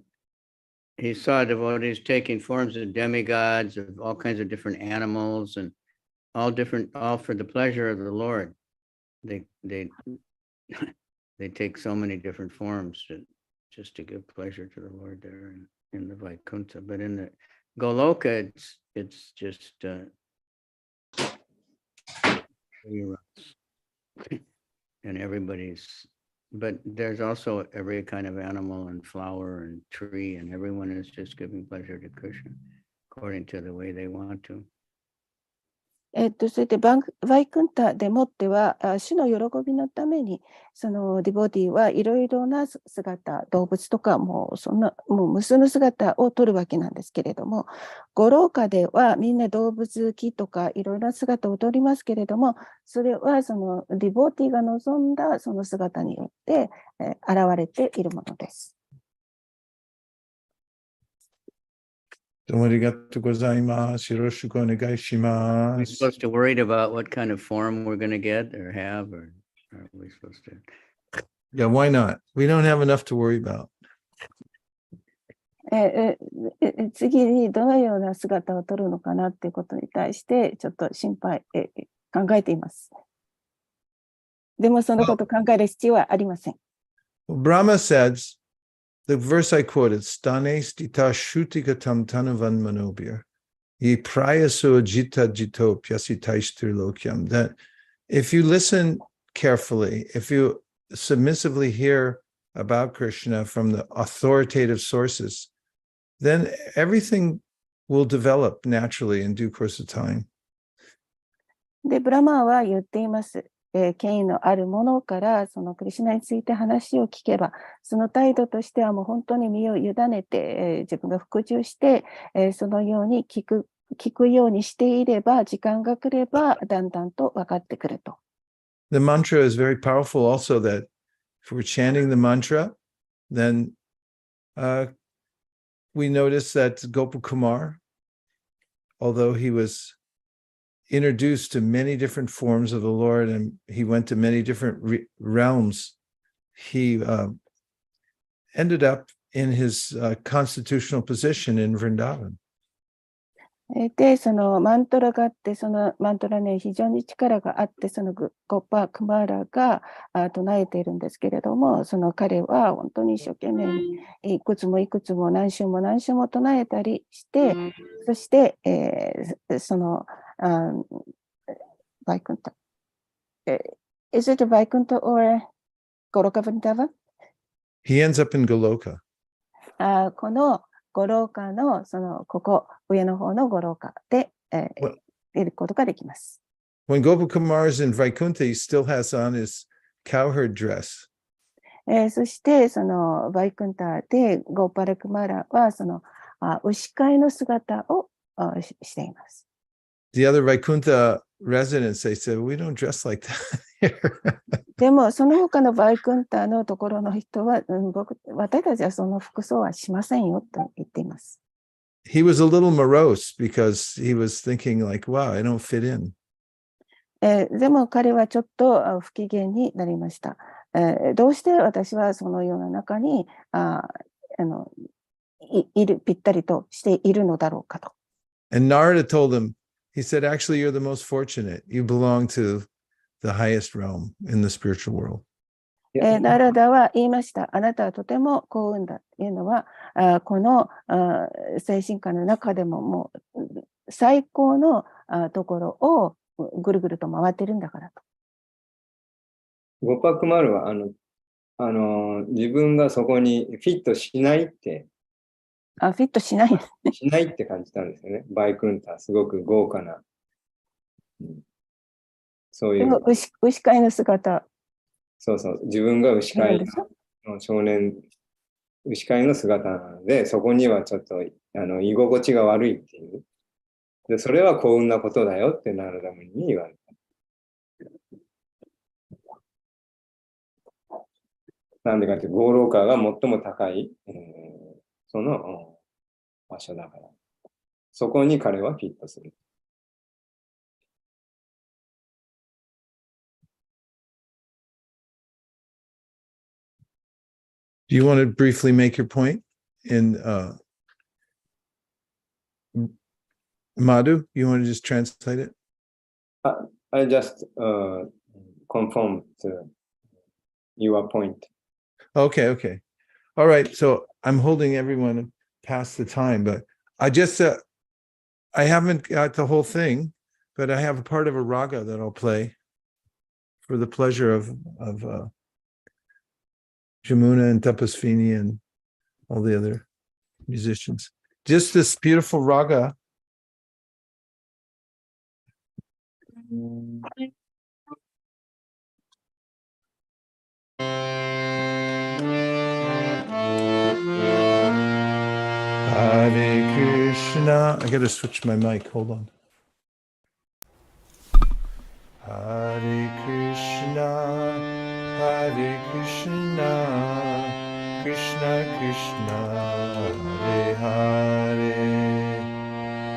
he saw devotees taking forms of demigods, of all kinds of different animals, and all for the pleasure of the Lord. They take so many different forms just to give pleasure to the Lord there in the Vaikuntha. But in the Goloka, it's just and everybody's but there's also every kind of animal and flower and tree, and everyone is just giving pleasure to Krishna according to the way they want to. それでバイクンタでもっては、主の喜びのために、そのディボディはいろいろな姿、動物とかもう無数の姿を撮るわけなんですけれども、五廊下ではみんな動物、木とかいろいろな姿を撮りますけれども、それはそのディボディが望んだその姿によって、現れているものです。どうもありがとうございます。よろしくお願いし Are ま we す。 supposed to worry about what kind of form we're going to get or have, or are we supposed to? Yeah, why not? We don't have enough to worry about. 次にどのような姿を撮るのかなっていうことに対してちょっと心配、考えています。でもそのことを考える必要はありません。Brahma says, the verse I quoted, Stane stita shrutikatam tanuvan manobir, ye prayaso jita jito pyasitaishtir lokyam, that if you listen carefully, if you submissively hear about Krishna from the authoritative sources, then everything will develop naturally in due course of time. で、ブラマーは言っています。権威のあるものからそのクリシュナについて話を聞けば、その態度としてはもう本当に身を委ねて、自分が服従して、そのように聞くようにしていれば、時間が来ればだんだんと分かってくると。The mantra is very powerful also, that if we're chanting the mantra, then we notice that Gopakumar, although he was introduced to many different forms of the Lord and he went to many different realms, he ended up in his constitutional position in Vrindavan. で、そのマントラがあって、そのマントラに非常に力があって、そのゴッパ・クマーラが唱えているんですけれども、その彼は本当に一生懸命にいくつも何週も唱えたりして、そして、そのバイクンタ。Is it a Vaikuntha or Goloka Vrindavan? He ends up in Goloka. この五廊下の上の方の五廊下で、いることができます。When Gopakumar is in Vaikuntha, he still has on his cowherd dress. そしてそのバイクンタでゴーパラクマラはその牛飼いの姿をしています。The other Vaikuntha residents, they said, we don't dress like that here. でもその他のバイクンタのところの人は、私たちはその服装はしませんよと言っています。He was a little morose because he was thinking like, wow, I don't fit in. でも彼はちょっと不機嫌になりました。どうして私はそのような中にぴったりとしているのだろうかと。And Narada told him, he said, actually, you're the most fortunate. You belong to the highest realm in the spiritual world. ナラダは言いました。あなたはとても幸運だというのは、この精神科の中でももう最高のところをぐるぐると回ってるんだからと。ゴパクマルは自分がそこにフィットしないって。フィットしないしないって感じたんですよね。バイクンタ、すごく豪華な。そういう。牛飼いの姿。そうそう。自分が牛飼いの少年、牛飼いの姿なので、そこにはちょっと居心地が悪いっていう。で、それは幸運なことだよってナラダムに言われた。なんでかって、ゴーローカーが最も高い、その場所だから。そこに彼はフィットする。Do you want to briefly make your point in Madhu? You want to just translate it? I just confirm to your point. Okay. All right. So I'm holding everyone past the time, but I just, I haven't got the whole thing, but I have a part of a raga that I'll play for the pleasure of Jamuna and Tapasvini and all the other musicians. Just this beautiful raga. Hare Krishna. I gotta switch my mic. Hold on. Hare Krishna, Hare Krishna, Krishna Krishna, Hare Hare,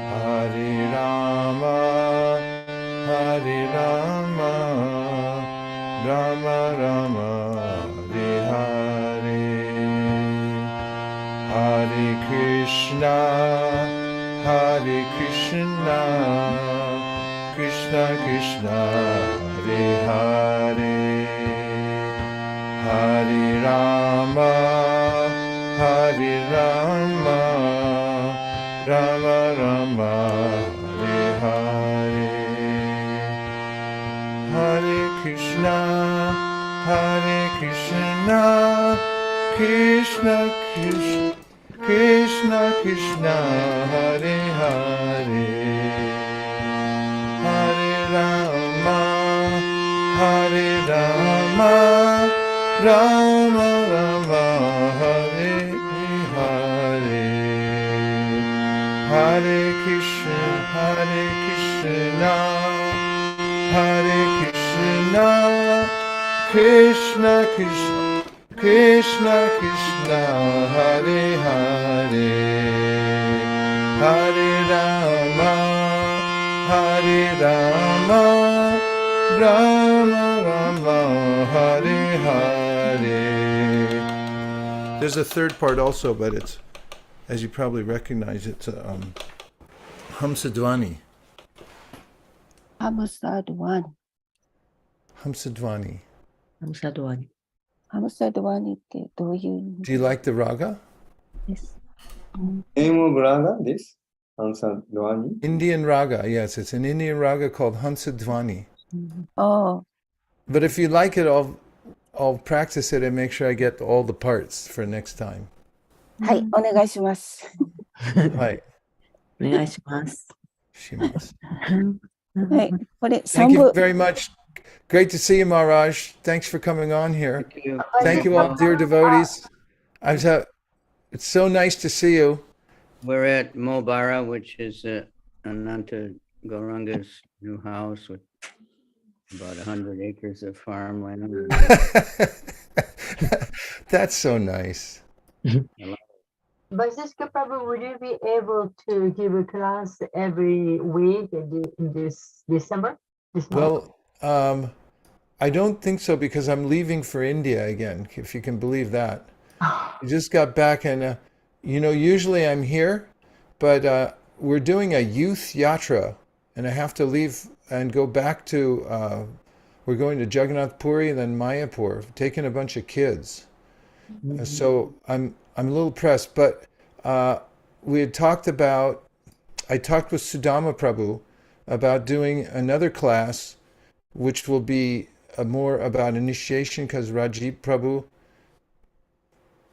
Hare Rama, Hare Rama, Rama Rama, Hare Hare, Hare Krishna, Hare Krishna, Krishna Krishna, Hare Hare, Hare Rama, Hare Rama, Rama Rama, Hare Hare, Hare Krishna, Hare Krishna, Krishna Krishna, Krishna Krishna, Hare Hare. Hare Rama, Hare Rama, Rama Rama, Hare Hare. Hare Krishna, Hare Krishna, Hare Krishna, Krishna Krishna, Krishna Krishna, Hare Hare. Hare Rama, Hare Rama, Rama Rama, Hare Hare. There's a third part also, but it's, as you probably recognize, it's Hamsadvani. Hamsadvani. Hamsadvani. Hamsadvani. Hamsadvani ってどういう意味 Do you like the raga? です？ Name of raga, this? Answer Dwani. Indian raga, yes, it's an Indian raga called Hamsadvani. ああ、 But if you like it, I'll practice it and make sure I get all the parts for next time. はい、お願いします。はい、お願いします。します。はい、これ Thank 3 you 部、 very much. Great to see you, Maharaj. Thanks for coming on here. Thank you. Thank you all, dear devotees. It's so nice to see you. We're at Mobara, which is Ananta Gauranga's new house with about 100 acres of farmland. That's so nice. Vaisesika Prabhu, will you be able to give a class every week in this December? This month? Well, I don't think so because I'm leaving for India again, if you can believe that. I just got back and, usually I'm here, but we're doing a youth yatra and I have to leave and go back to, we're going to Jagannath Puri and then Mayapur, taking a bunch of kids. So I'm a little pressed, but we had talked about, I talked with Sudama Prabhu about doing another class, which will be more about initiation because Rajiv Prabhu,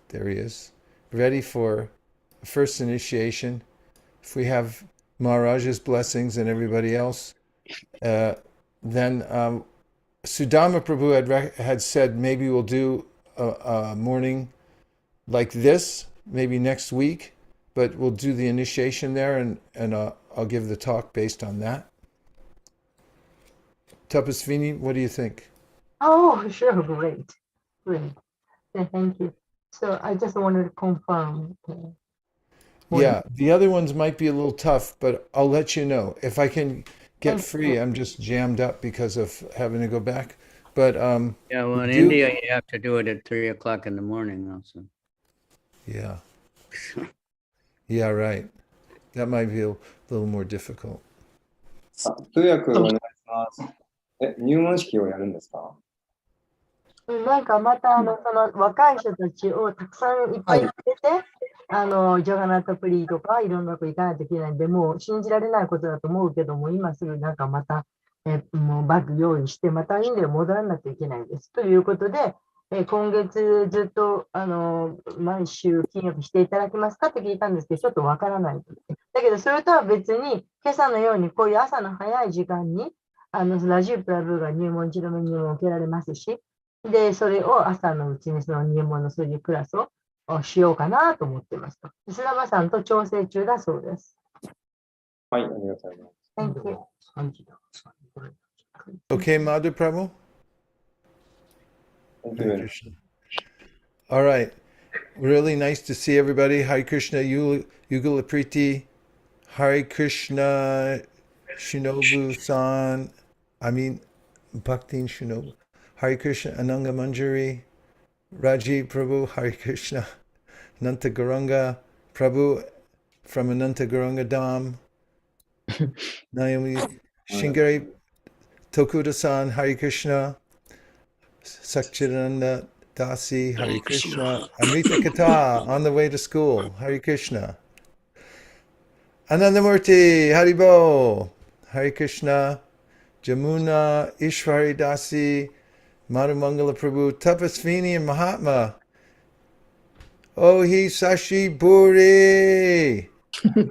there he is, ready for first initiation. If we have Maharaj's blessings and everybody else, then Sudama Prabhu had said maybe we'll do a morning like this, maybe next week, but we'll do the initiation there and I'll give the talk based on that. Tapasvini, what do you think? Oh, sure, great. Thank you. So I just wanted to confirm. Yeah, the other ones might be a little tough, but I'll let you know. If I can get free, I'm just jammed up because of having to go back. But Yeah, well, in India, you have to do it at 3 o'clock in the morning also. yeah. Yeah, right. That might be a little more difficult. 通訳お願いします。入門式をやるんですか？なんかまたその若い人たちをたくさんいっぱい入れて、ジャガナタプリとかいろんなとこ行かないといけないんで、もう信じられないことだと思うけども、今すぐなんかまた、もうバッグ用意して、またインドへ戻らなきゃいけないです。ということで、今月ずっと毎週金曜日していただけますかって聞いたんですけど、ちょっとわからない。だけど、それとは別に、今朝のようにこういう朝の早い時間に、ラジオプラブが入門、一度目入門を受けられますし、で、それを朝のうちにその入門のそういうクラスをしようかなと思ってますと。イスラマさんと調整中だそうです。はい、ありがとうございます。Thank you. Okay, Madhu Prabhu? Thank you Hare very much. Krishna. All right. Really nice to see everybody. Hare Krishna, Yugala Priti. Hare Krishna, Shinobu-san. Bhaktin Shinobu. Hare Krishna, Ananga Manjari. Rajiv Prabhu, Hare Krishna. Nanta Garanga Prabhu from Ananta Garanga Dham. Naomi Shingari Tokuda-san, Hare Krishna. Sakchidananda Dasi, Hare Krishna. Amrita Kata, on the way to school, Hare Krishna. Anandamurti, Haribo, Hare Krishna. Jamuna, Ishvari Dasi, Madhumangala Prabhu, Tapasvini, and Mahatma. Ohi Sashi Buri,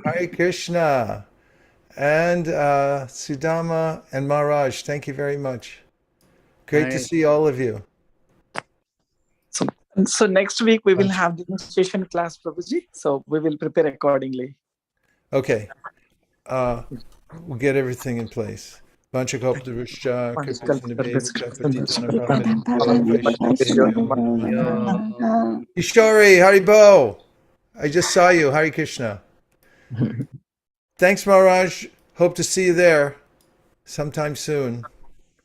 Hare Krishna. And Sudama and Maharaj, thank you very much. Great to see all of you. So next week we will have the initiation class, Prabhuji. So we will prepare accordingly. Okay. We'll get everything in place. Vanchakalpataruscha, Ishori, Haribo. I just saw you. Hare Krishna. Thanks, Maharaj. Hope to see you there sometime soon.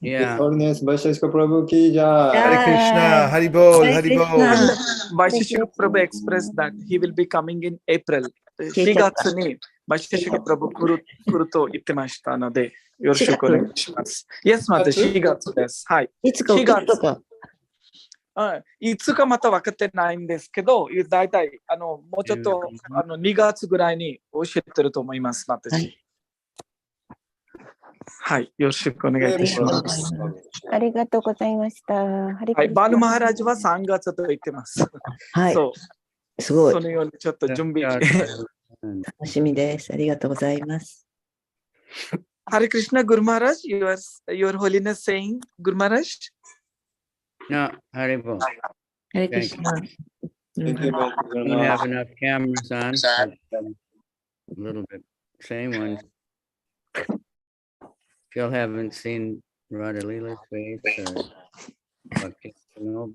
Yeah. Holiness, Vaisesika Prabhu ki jai. Hare Krishna, Haribol, Haribol. Vaisesika Prabhu expressed that he will be coming in April. 4月に Vaisesika Prabhu 来ると言ってましたので、よろしくお願いします。Yes, また4月です。はい。いつか4月。いつかまた分かってないんですけど、だいたいもうちょっと2月ぐらいに教えてると思います、私。はい、よろしくお願いいたします。ありがとうございました。はい、バヌマハラジは3月と言ってます。はい。そう。すごい。そのようにちょっと準備。楽しみです。ありがとうございます。Hare Krishna, Guru Maharaj, your Holiness saying, Guru Maharaj? No, Haribo. Hare Krishna. Thank you very We much. have enough cameras on. A little bit. Same ones. Still haven't seen Radha Leela's face or